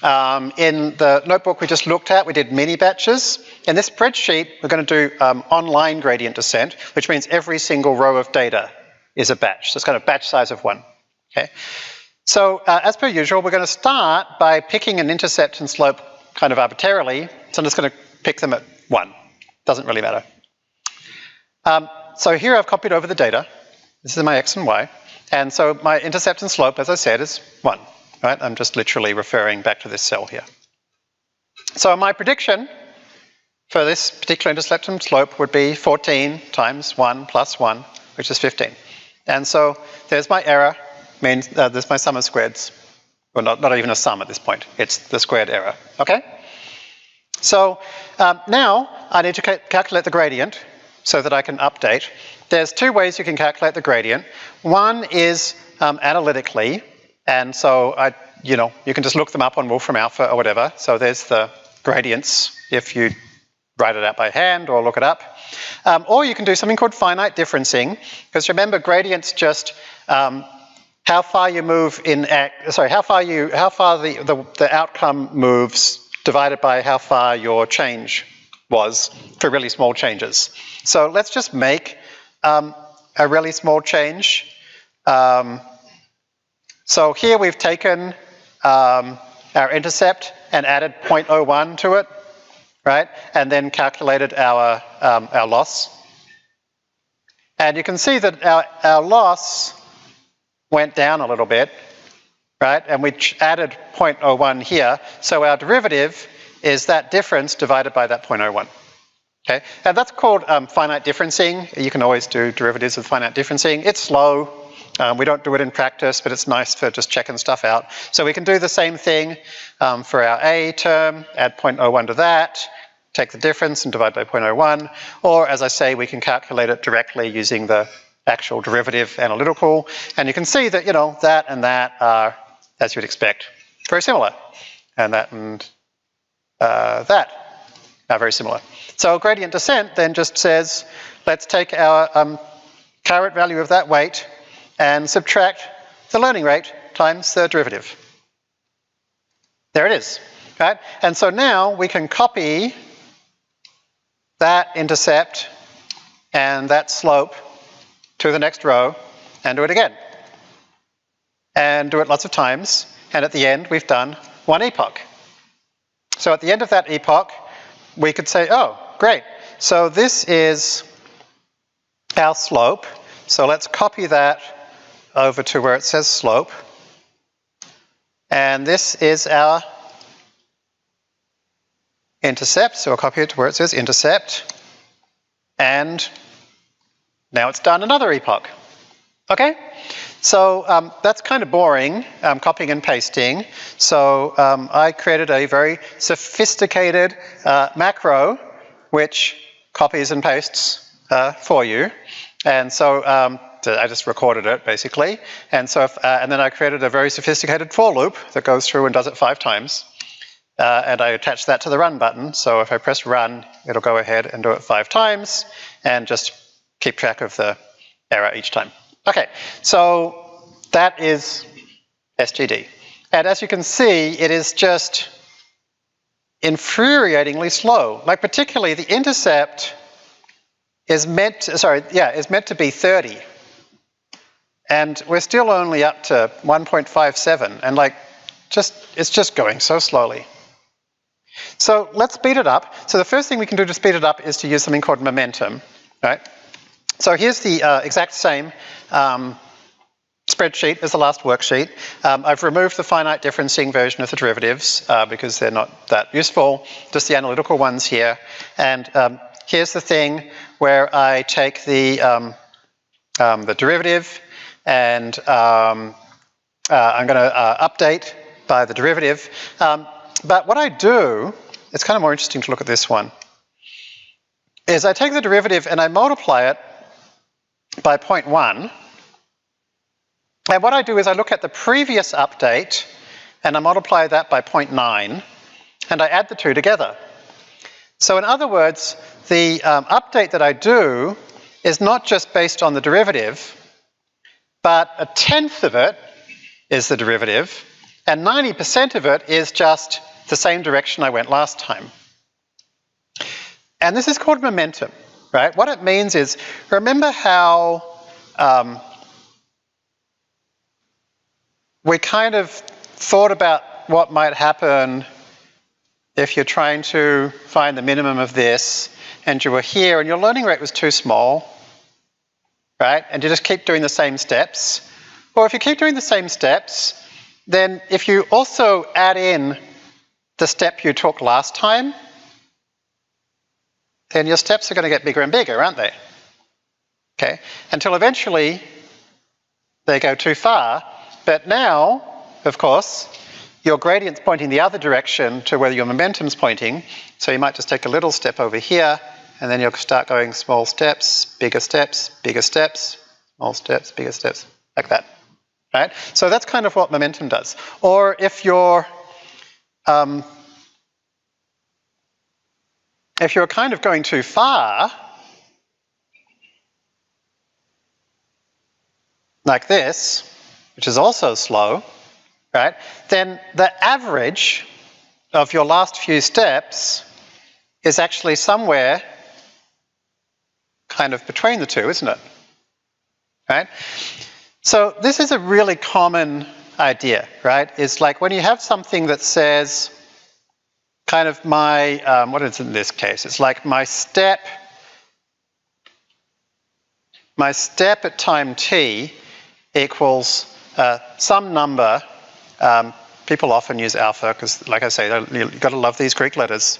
S1: In the notebook we just looked at, we did mini batches. In this spreadsheet, we're going to do online gradient descent, which means every single row of data is a batch. So it's kind of batch size of 1. Okay. So as per usual, we're going to start by picking an intercept and slope kind of arbitrarily. So I'm just going to pick them at 1. Doesn't really matter. So here I've copied over the data. This is my x and y. And so my intercept and slope, as I said, is 1. Right? I'm just literally referring back to this cell here. So my prediction for this particular intercept and slope would be 14 times 1 plus 1, which is 15. And so there's my error, means there's my sum of squareds. Well, not even a sum at this point. It's the squared error. Okay? So now I need to calculate the gradient so that I can update. There's 2 ways you can calculate the gradient. One is analytically, and so you can just look them up on Wolfram Alpha or whatever. So there's the gradients if you write it out by hand or look it up. Or you can do something called finite differencing, because remember, gradients just how far you move in how far the outcome moves divided by how far your change was for really small changes. So let's just make a really small change. So here we've taken our intercept and added 0.01 to it, right? And then calculated our loss. And you can see that our loss went down a little bit, right? And we added 0.01 here. So our derivative is that difference divided by that 0.01. Okay, and that's called finite differencing. You can always do derivatives with finite differencing. It's slow. We don't do it in practice, but it's nice for just checking stuff out. So we can do the same thing for our A term, add 0.01 to that, take the difference and divide by 0.01. Or as I say, we can calculate it directly using the actual derivative analytical. And you can see that, that and that are, as you'd expect, very similar. And that and that are very similar. So gradient descent then just says, let's take our current value of that weight and subtract the learning rate times the derivative. There it is, right? And so now we can copy that intercept and that slope to the next row and do it again. And do it lots of times. And at the end, we've done 1 epoch. So at the end of that epoch, we could say, oh, great. So this is our slope. So let's copy that over to where it says slope. And this is our intercept. So we'll copy it to where it says intercept. And now it's done another epoch. Okay? So that's kind of boring, copying and pasting. So I created a very sophisticated macro which copies and pastes for you. And so I just recorded it basically. And so and then I created a very sophisticated for loop that goes through and does it 5 times. And I attached that to the run button. So if I press run, it'll go ahead and do it 5 times and just keep track of the error each time. Okay, so that is SGD. And as you can see, it is just infuriatingly slow. Like particularly the intercept is meant to be 30. And we're still only up to 1.57 and it's just going so slowly. So let's speed it up. So the first thing we can do to speed it up is to use something called momentum, right? So here's the exact same spreadsheet as the last worksheet. I've removed the finite differencing version of the derivatives because they're not that useful, just the analytical ones here. And here's the thing where I take the derivative and I'm going to update by the derivative. But what I do, it's kind of more interesting to look at this one, is I take the derivative and I multiply it by 0.1. And what I do is I look at the previous update and I multiply that by 0.9 and I add the two together. So in other words, the update that I do is not just based on the derivative, but 1/10 of it is the derivative, and 90% of it is just the same direction I went last time. And this is called momentum, right? What it means is, remember how we kind of thought about what might happen if you're trying to find the minimum of this, and you were here and your learning rate was too small, right? And you just keep doing the same steps. Or if you keep doing the same steps, then if you also add in the step you took last time, then your steps are going to get bigger and bigger, aren't they? Okay, until eventually they go too far. But now, of course, your gradient's pointing the other direction to where your momentum's pointing, so you might just take a little step over here, and then you'll start going small steps, bigger steps, small steps, bigger steps, like that, right? So that's kind of what momentum does. Or if you're kind of going too far, like this, which is also slow, right, then the average of your last few steps is actually somewhere kind of between the two, isn't it? Right? So this is a really common idea, right? It's like when you have something that says kind of my, what is it in this case? It's like my step at time t equals some number. People often use alpha because, like I say, you've got to love these Greek letters.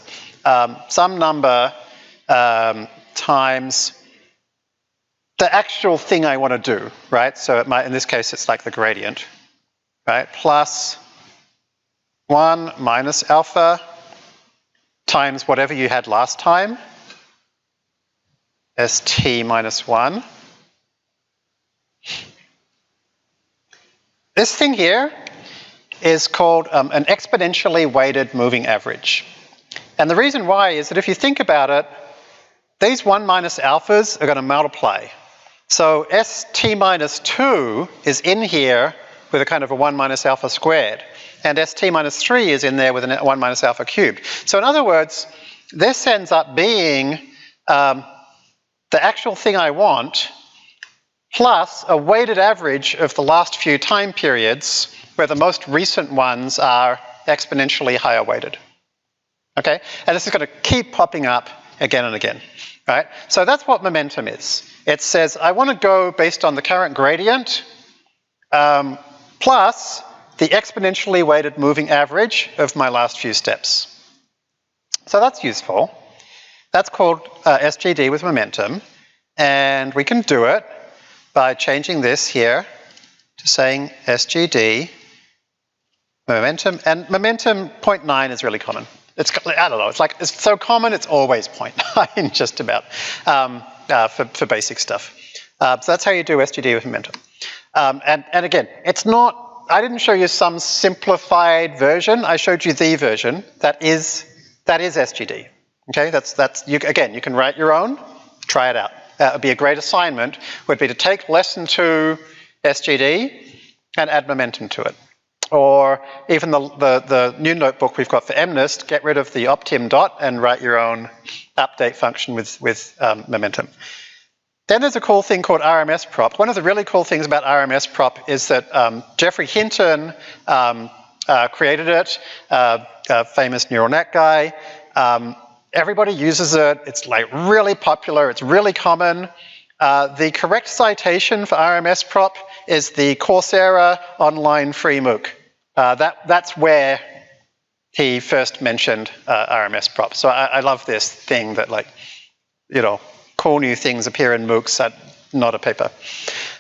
S1: Some number times the actual thing I want to do, right? So it might, in this case, it's like the gradient, right? Plus 1 minus alpha times whatever you had last time, st minus 1. This thing here is called an exponentially weighted moving average. And the reason why is that if you think about it, these 1 minus alphas are going to multiply. So st minus 2 is in here with a kind of a 1 minus alpha squared. And st minus 3 is in there with a 1 minus alpha cubed. So in other words, this ends up being the actual thing I want plus a weighted average of the last few time periods where the most recent ones are exponentially higher weighted. Okay? And this is going to keep popping up again and again. Right? So that's what momentum is. It says I want to go based on the current gradient plus the exponentially weighted moving average of my last few steps. So that's useful. That's called SGD with momentum. And we can do it by changing this here to saying SGD momentum. And momentum 0.9 is really common. It's, I don't know, it's so common it's always 0.9 just about for basic stuff. So that's how you do SGD with momentum. And again, it's not, I didn't show you some simplified version, I showed you the version that is SGD. Okay, that's you, again, you can write your own, try it out. That would be a great assignment, would be to take lesson 2 SGD and add momentum to it. Or even the new notebook we've got for MNIST, get rid of the optim dot and write your own update function with momentum. Then there's a cool thing called Rmsprop. One of the really cool things about Rmsprop is that Geoffrey Hinton created it, a famous neural net guy. Everybody uses it. It's like really popular. It's really common. The correct citation for Rmsprop is the Coursera online free MOOC. That's where he first mentioned Rmsprop. So I love this thing that, like, you know, cool new things appear in MOOCs, not a paper.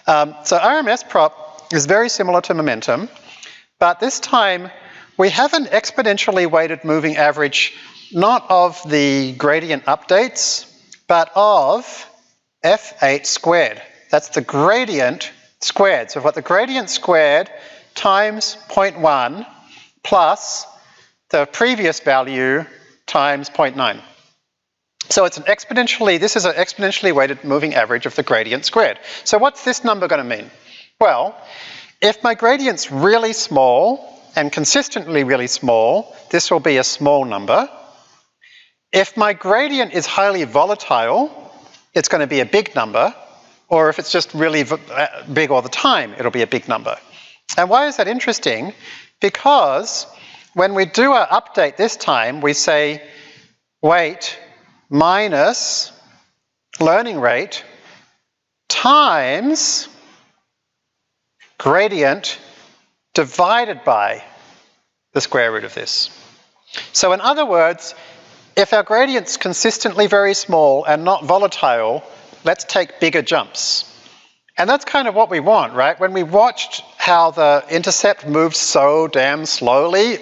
S1: So Rmsprop is very similar to momentum, but this time we have an exponentially weighted moving average, not of the gradient updates, but of f8 squared. That's the gradient squared. So what the gradient squared times 0.1 plus the previous value times 0.9. So it's this is an exponentially weighted moving average of the gradient squared. So what's this number going to mean? Well, if my gradient's really small and consistently really small, this will be a small number. If my gradient is highly volatile, it's going to be a big number. Or if it's just really big all the time, it'll be a big number. And why is that interesting? Because when we do our update this time, we say weight minus learning rate times gradient divided by the square root of this. So in other words, if our gradient's consistently very small and not volatile, let's take bigger jumps. And that's kind of what we want, right? When we watched how the intercept moved so damn slowly,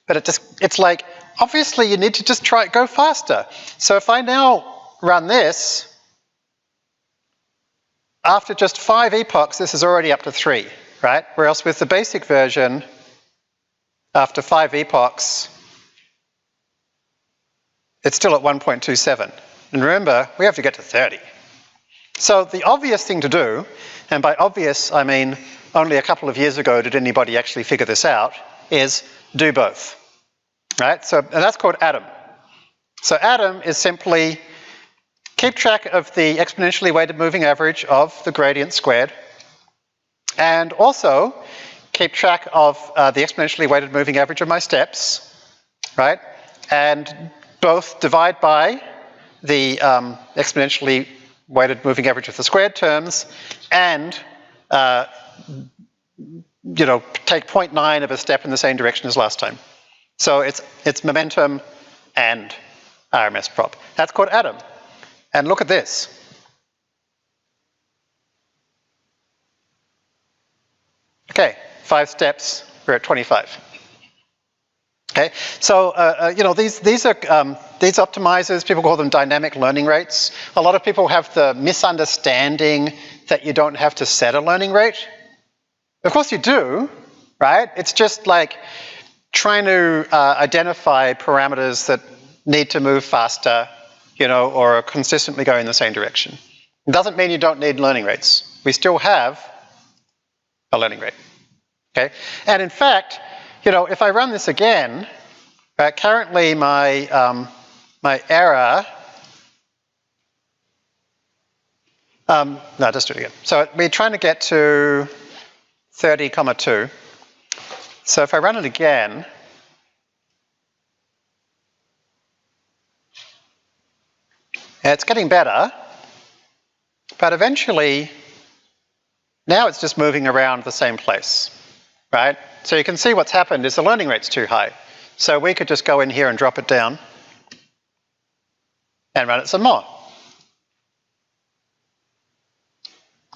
S1: but it's like, obviously you need to just go faster. So if I now run this, after just 5 epochs, this is already up to 3, right? Whereas with the basic version, after 5 epochs, it's still at 1.27. And remember, we have to get to 30. So the obvious thing to do, and by obvious I mean only a couple of years ago did anybody actually figure this out, is do both. Right? So, and that's called ATOM. So ATOM is simply keep track of the exponentially weighted moving average of the gradient squared, and also keep track of the exponentially weighted moving average of my steps, right? And both divide by the exponentially weighted moving average of the squared terms, and take 0.9 of a step in the same direction as last time. So it's momentum and Rmsprop. That's called ATOM. And look at this. Okay, 5 steps, we're at 25. Okay, so these optimizers, people call them dynamic learning rates. A lot of people have the misunderstanding that you don't have to set a learning rate. Of course you do, right? It's just like trying to identify parameters that need to move faster, or are consistently going in the same direction. It doesn't mean you don't need learning rates. We still have a learning rate, okay? And in fact, if I run this again, currently my error, no, just do it again. So we're trying to get to 30,2. So if I run it again, it's getting better, but eventually, now it's just moving around the same place, right? So you can see what's happened is the learning rate's too high. So we could just go in here and drop it down and run it some more.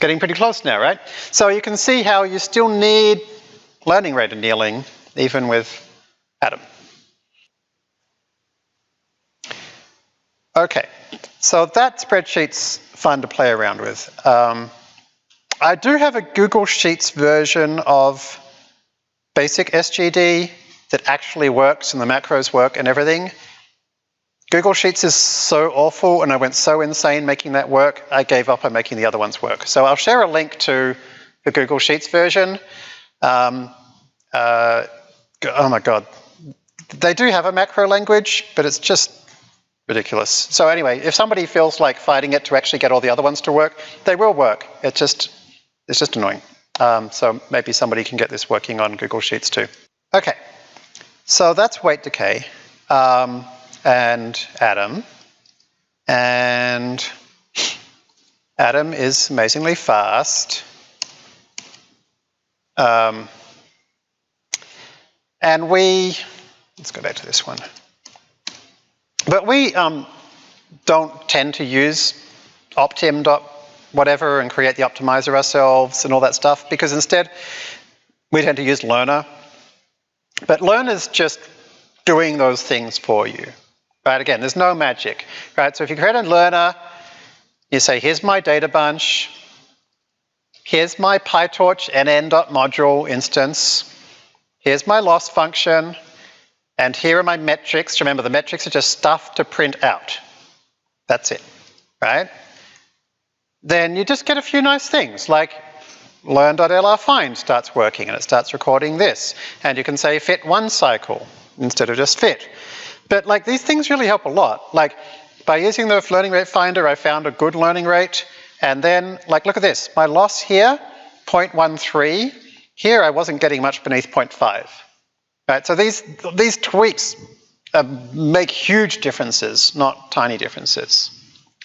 S1: Getting pretty close now, right? So you can see how you still need learning rate annealing even with ATOM. Okay, so that spreadsheet's fun to play around with. I do have a Google Sheets version of basic SGD that actually works and the macros work and everything. Google Sheets is so awful and I went so insane making that work, I gave up on making the other ones work. So I'll share a link to the Google Sheets version. Oh my God. They do have a macro language, but it's just ridiculous. So anyway, if somebody feels like fighting it to actually get all the other ones to work, they will work. It's just annoying. So maybe somebody can get this working on Google Sheets too. Okay, so that's weight decay and ATOM. And ATOM is amazingly fast. And let's go back to this one. But we don't tend to use optim.whatever and create the optimizer ourselves and all that stuff, because instead we tend to use Learner. But Learner's just doing those things for you, right? Again, there's no magic, right? So if you create a Learner, you say, here's my data bunch, here's my PyTorch nn.module instance, here's my loss function, and here are my metrics. Remember, the metrics are just stuff to print out, That's it, right? Then you just get a few nice things, like learn.lrfind starts working and it starts recording this. And you can say fit one cycle instead of just fit. But like these things really help a lot. Like by using the learning rate finder, I found a good learning rate. And then like look at this, my loss here, 0.13. Here I wasn't getting much beneath 0.5. Right? So these tweaks make huge differences, not tiny differences.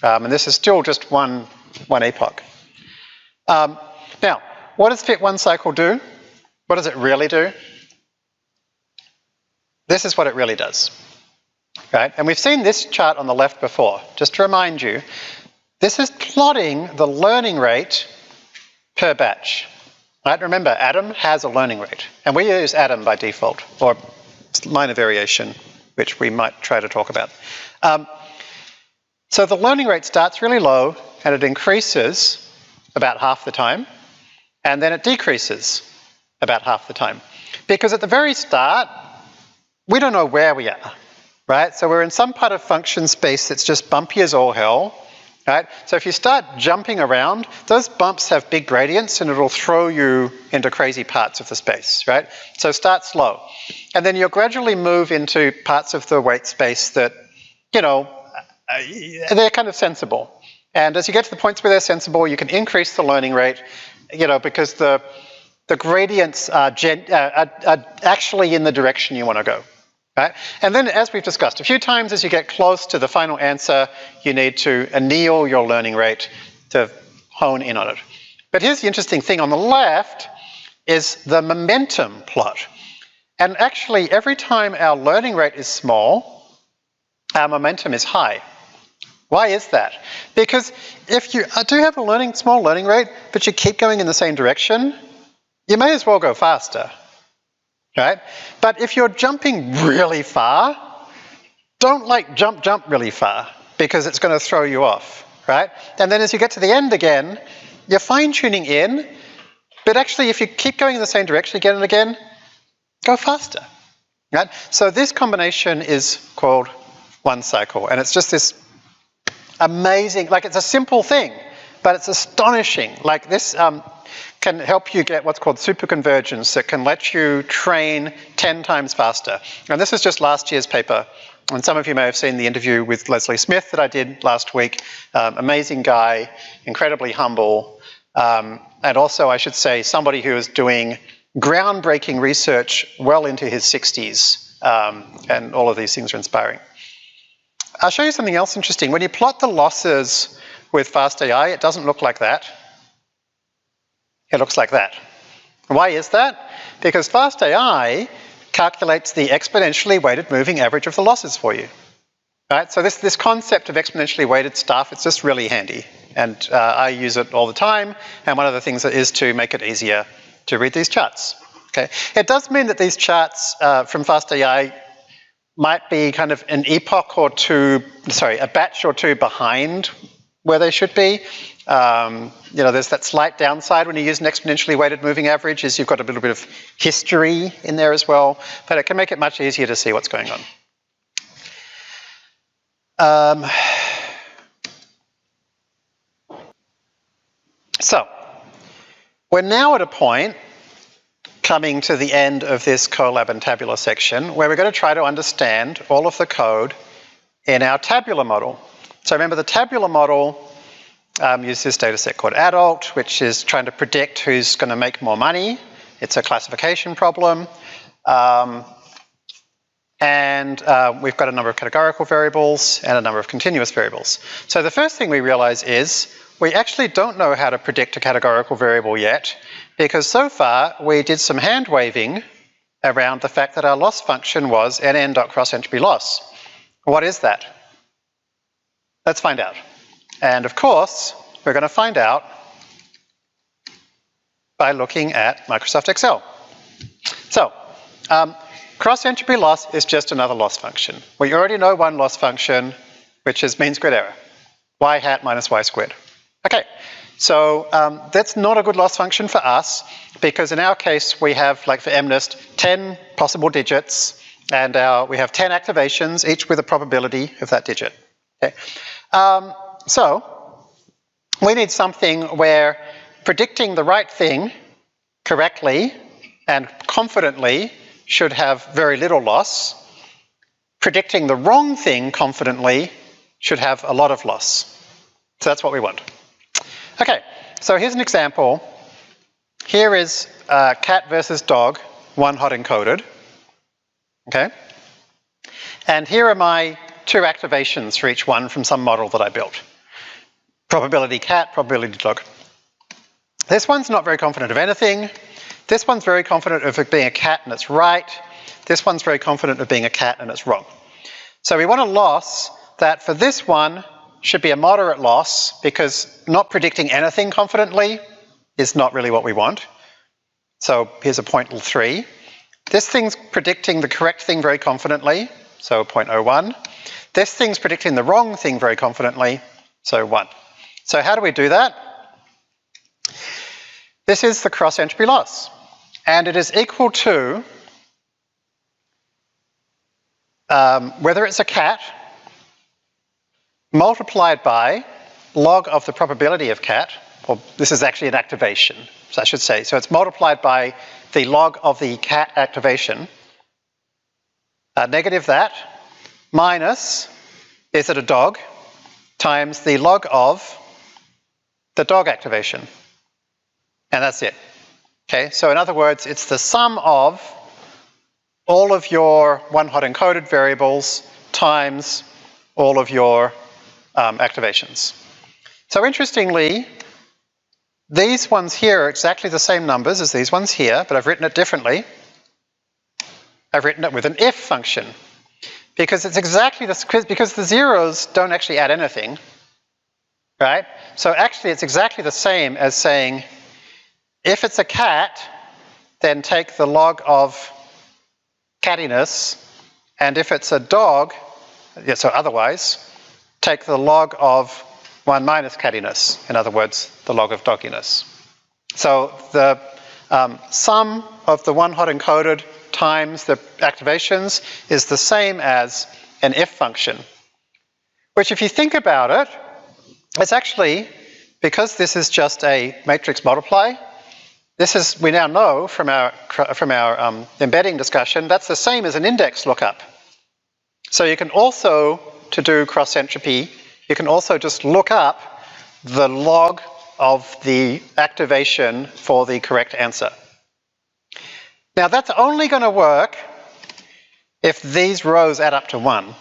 S1: And this is still just one epoch. Now, what does fit one cycle do? What does it really do? This is what it really does. Right? And we've seen this chart on the left before. Just to remind you, this is plotting the learning rate per batch. Right? Remember, Atom has a learning rate. And we use Atom by default, or minor variation, which we might try to talk about. So the learning rate starts really low, and it increases about half the time, and then it decreases about half the time. Because at the very start, we don't know where we are, right? So we're in some part of function space that's just bumpy as all hell, right? So if you start jumping around, those bumps have big gradients and it'll throw you into crazy parts of the space, right? So start slow. And then you'll gradually move into parts of the weight space that, you know, they're kind of sensible. And as you get to the points where they're sensible, you can increase the learning rate, you know, because the gradients are actually in the direction you want to go. Right? And then, as we've discussed a few times, as you get close to the final answer, you need to anneal your learning rate to hone in on it. But here's the interesting thing on the left is the momentum plot. And actually, every time our learning rate is small, our momentum is high. Why is that? Because if you do have a small learning rate, but you keep going in the same direction, you may as well go faster. Right? But if you're jumping really far, don't like jump really far because it's going to throw you off, right? And then as you get to the end again, you're fine-tuning in, but actually if you keep going in the same direction again and again, go faster, right? So this combination is called one cycle, and it's just this amazing, like it's a simple thing, but it's astonishing. Like this can help you get what's called superconvergence that can let you train 10 times faster. And this is just last year's paper. And some of you may have seen the interview with Leslie Smith that I did last week. Amazing guy, incredibly humble. And also, I should say, somebody who is doing groundbreaking research well into his 60s. And all of these things are inspiring. I'll show you something else interesting. When you plot the losses with FastAI, it doesn't look like that. It looks like that. Why is that? Because FastAI calculates the exponentially weighted moving average of the losses for you. Right? So this concept of exponentially weighted stuff, it's just really handy. And I use it all the time. And one of the things is to make it easier to read these charts. Okay? It does mean that these charts from FastAI might be kind of an epoch or two, a batch or two behind where they should be. You know, there's that slight downside when you use an exponentially weighted moving average is you've got a little bit of history in there as well, but it can make it much easier to see what's going on. So, we're now at a point coming to the end of this Collab and tabular section where we're going to try to understand all of the code in our tabular model. So remember the tabular model uses this data set called adult, which is trying to predict who's going to make more money. It's a classification problem. And we've got a number of categorical variables and a number of continuous variables. So the first thing we realize is we actually don't know how to predict a categorical variable yet, because so far we did some hand waving around the fact that our loss function was nn.cross-entropy loss. What is that? Let's find out. And of course, we're going to find out by looking at Microsoft Excel. So, cross-entropy loss is just another loss function. We already know one loss function, which is mean squared error. Y hat minus y squared. Okay, so that's not a good loss function for us, because in our case we have, like for MNIST, 10 possible digits, and we have 10 activations, each with a probability of that digit. Okay. So we need something where predicting the right thing correctly and confidently should have very little loss. Predicting the wrong thing confidently should have a lot of loss. So that's what we want. Okay, so here's an example. Here is cat versus dog, one hot encoded. Okay? And here are my two activations for each one from some model that I built. Probability cat, probability dog. This one's not very confident of anything. This one's very confident of it being a cat and it's right. This one's very confident of being a cat and it's wrong. So we want a loss that for this one should be a moderate loss, because not predicting anything confidently is not really what we want. So here's a 0.3. This thing's predicting the correct thing very confidently, so 0.01. This thing's predicting the wrong thing very confidently, so 1. So how do we do that? This is the cross-entropy loss, and it is equal to whether it's a cat multiplied by log of the probability of cat, or this is actually an activation, so I should say. So it's multiplied by the log of the cat activation, negative that, minus, is it a dog, times the log of the dog activation. And that's it. Okay, so in other words, it's the sum of all of your one hot encoded variables times all of your activations. So interestingly, these ones here are exactly the same numbers as these ones here, but I've written it differently. I've written it with an if function, because it's exactly because the zeros don't actually add anything, right? So actually it's exactly the same as saying, if it's a cat, then take the log of cattiness, and if it's a dog, yeah, so otherwise, take the log of 1 minus cattiness, in other words, the log of dogginess. So the sum of the one hot encoded times the activations is the same as an if function, which if you think about it, it's actually, because this is just a matrix multiply, this is, we now know from our embedding discussion, that's the same as an index lookup. So you can also, to do cross-entropy, you can also just look up the log of the activation for the correct answer. Now that's only going to work if these rows add up to 1.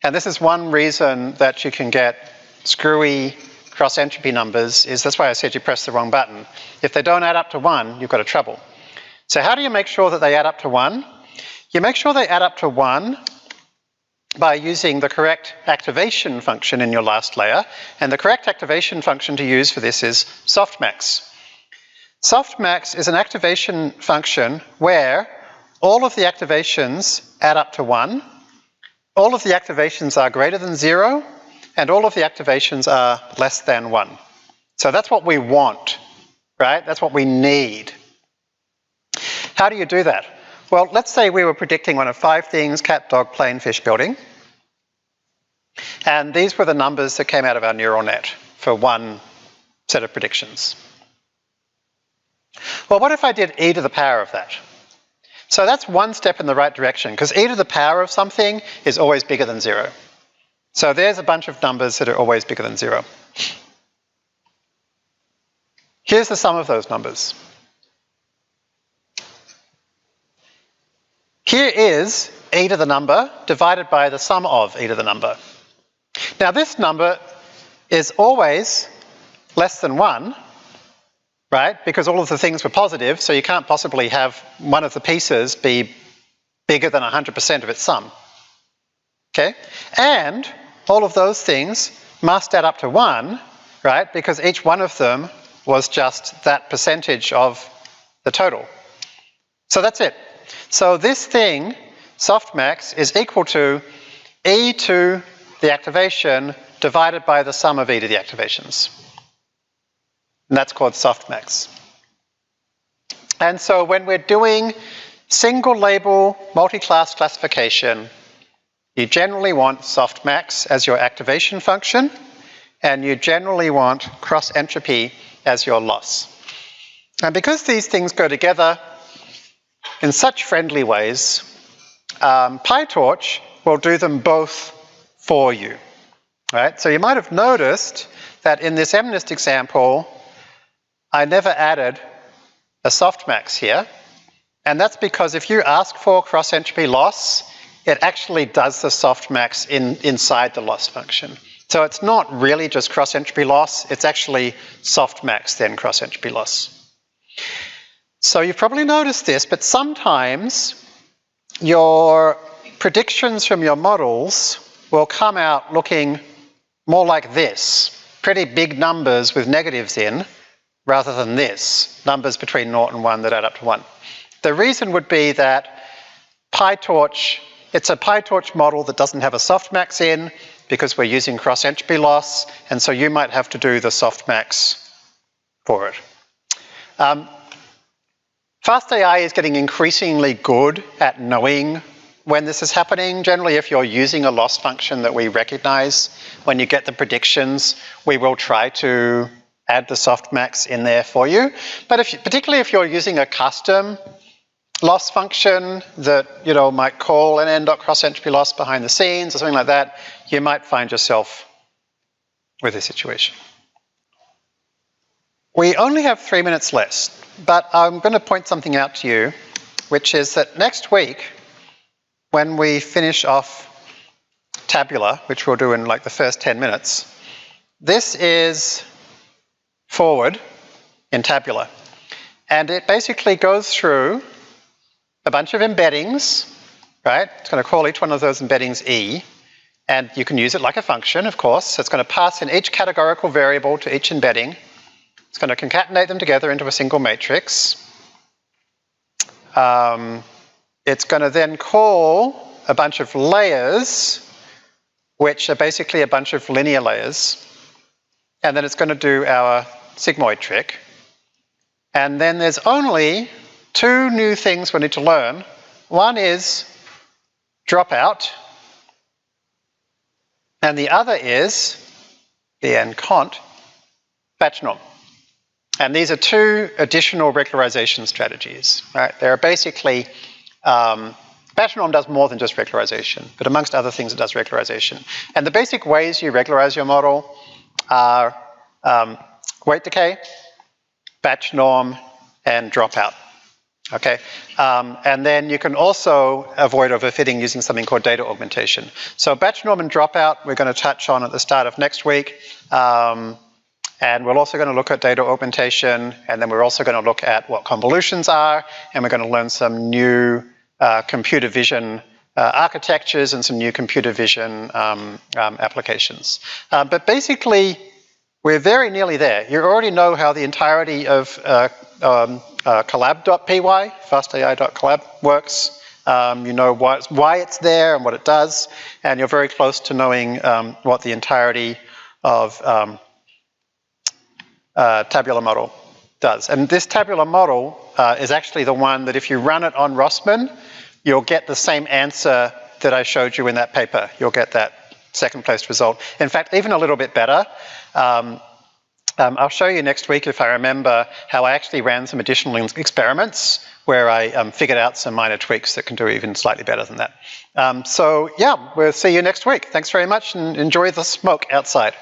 S1: And this is one reason that you can get screwy cross-entropy numbers, is that's why I said you press the wrong button. If they don't add up to 1, you've got a trouble. So how do you make sure that they add up to 1? You make sure they add up to 1 by using the correct activation function in your last layer, and the correct activation function to use for this is Softmax. Softmax is an activation function where all of the activations add up to 1, all of the activations are greater than 0, and all of the activations are less than 1. So that's what we want, right? That's what we need. How do you do that? Well, let's say we were predicting one of 5 things: cat, dog, plane, fish, building. And these were the numbers that came out of our neural net for one set of predictions. Well, what if I did e to the power of that? So that's one step in the right direction, because e to the power of something is always bigger than 0. So there's a bunch of numbers that are always bigger than 0. Here's the sum of those numbers. Here is e to the number divided by the sum of e to the number. Now this number is always less than 1, right? Because all of the things were positive, so you can't possibly have one of the pieces be bigger than 100% of its sum. Okay? And all of those things must add up to 1, right? Because each one of them was just that percentage of the total. So that's it. So this thing, Softmax, is equal to e to the activation divided by the sum of e to the activations. And that's called Softmax. And so when we're doing single label multi-class classification, You generally want softmax as your activation function, and you generally want cross-entropy as your loss. And because these things go together in such friendly ways, PyTorch will do them both for you. Right? So you might have noticed that in this MNIST example, I never added a softmax here. And that's because if you ask for cross-entropy loss, it actually does the softmax inside the loss function. So it's not really just cross-entropy loss, it's actually softmax then cross-entropy loss. So you've probably noticed this, but sometimes your predictions from your models will come out looking more like this. Pretty big numbers with negatives in, rather than this, numbers between 0 and 1 that add up to 1. The reason would be that PyTorch, it's a PyTorch model that doesn't have a softmax in because we're using cross-entropy loss, and so you might have to do the softmax for it. FastAI is getting increasingly good at knowing when this is happening. Generally, if you're using a loss function that we recognize, when you get the predictions, we will try to add the softmax in there for you. But particularly if you're using a custom loss function that might call an n.cross-entropy loss behind the scenes or something like that, you might find yourself with this situation. We only have 3 minutes left, but I'm going to point something out to you, which is that next week, when we finish off tabular, which we'll do in like the first 10 minutes, this is forward in tabular. And it basically goes through a bunch of embeddings, right? It's going to call each one of those embeddings E, and you can use it like a function, of course. So it's going to pass in each categorical variable to each embedding. It's going to concatenate them together into a single matrix. It's going to then call a bunch of layers, which are basically a bunch of linear layers. And then it's going to do our sigmoid trick. And then there's only 2 new things we need to learn. One is dropout, and the other is, cont, batch norm. And these are 2 additional regularization strategies. Right? They're basically, batch norm does more than just regularization, but amongst other things it does regularization. And the basic ways you regularize your model are weight decay, batch norm, and dropout. Okay, and then you can also avoid overfitting using something called data augmentation. So batch norm and dropout we're going to touch on at the start of next week. And we're also going to look at data augmentation, and then we're also going to look at what convolutions are, and we're going to learn some new computer vision architectures and some new computer vision applications. But basically, we're very nearly there. You already know how the entirety of collab.py, fastai.collab works. You know why it's there and what it does, and you're very close to knowing what the entirety of tabular model does. And this tabular model is actually the one that if you run it on Rossmann, you'll get the same answer that I showed you in that paper. You'll get that second place result. In fact, even a little bit better. I'll show you next week, if I remember, how I actually ran some additional experiments where I figured out some minor tweaks that can do even slightly better than that. So yeah, we'll see you next week. Thanks very much and enjoy the smoke outside.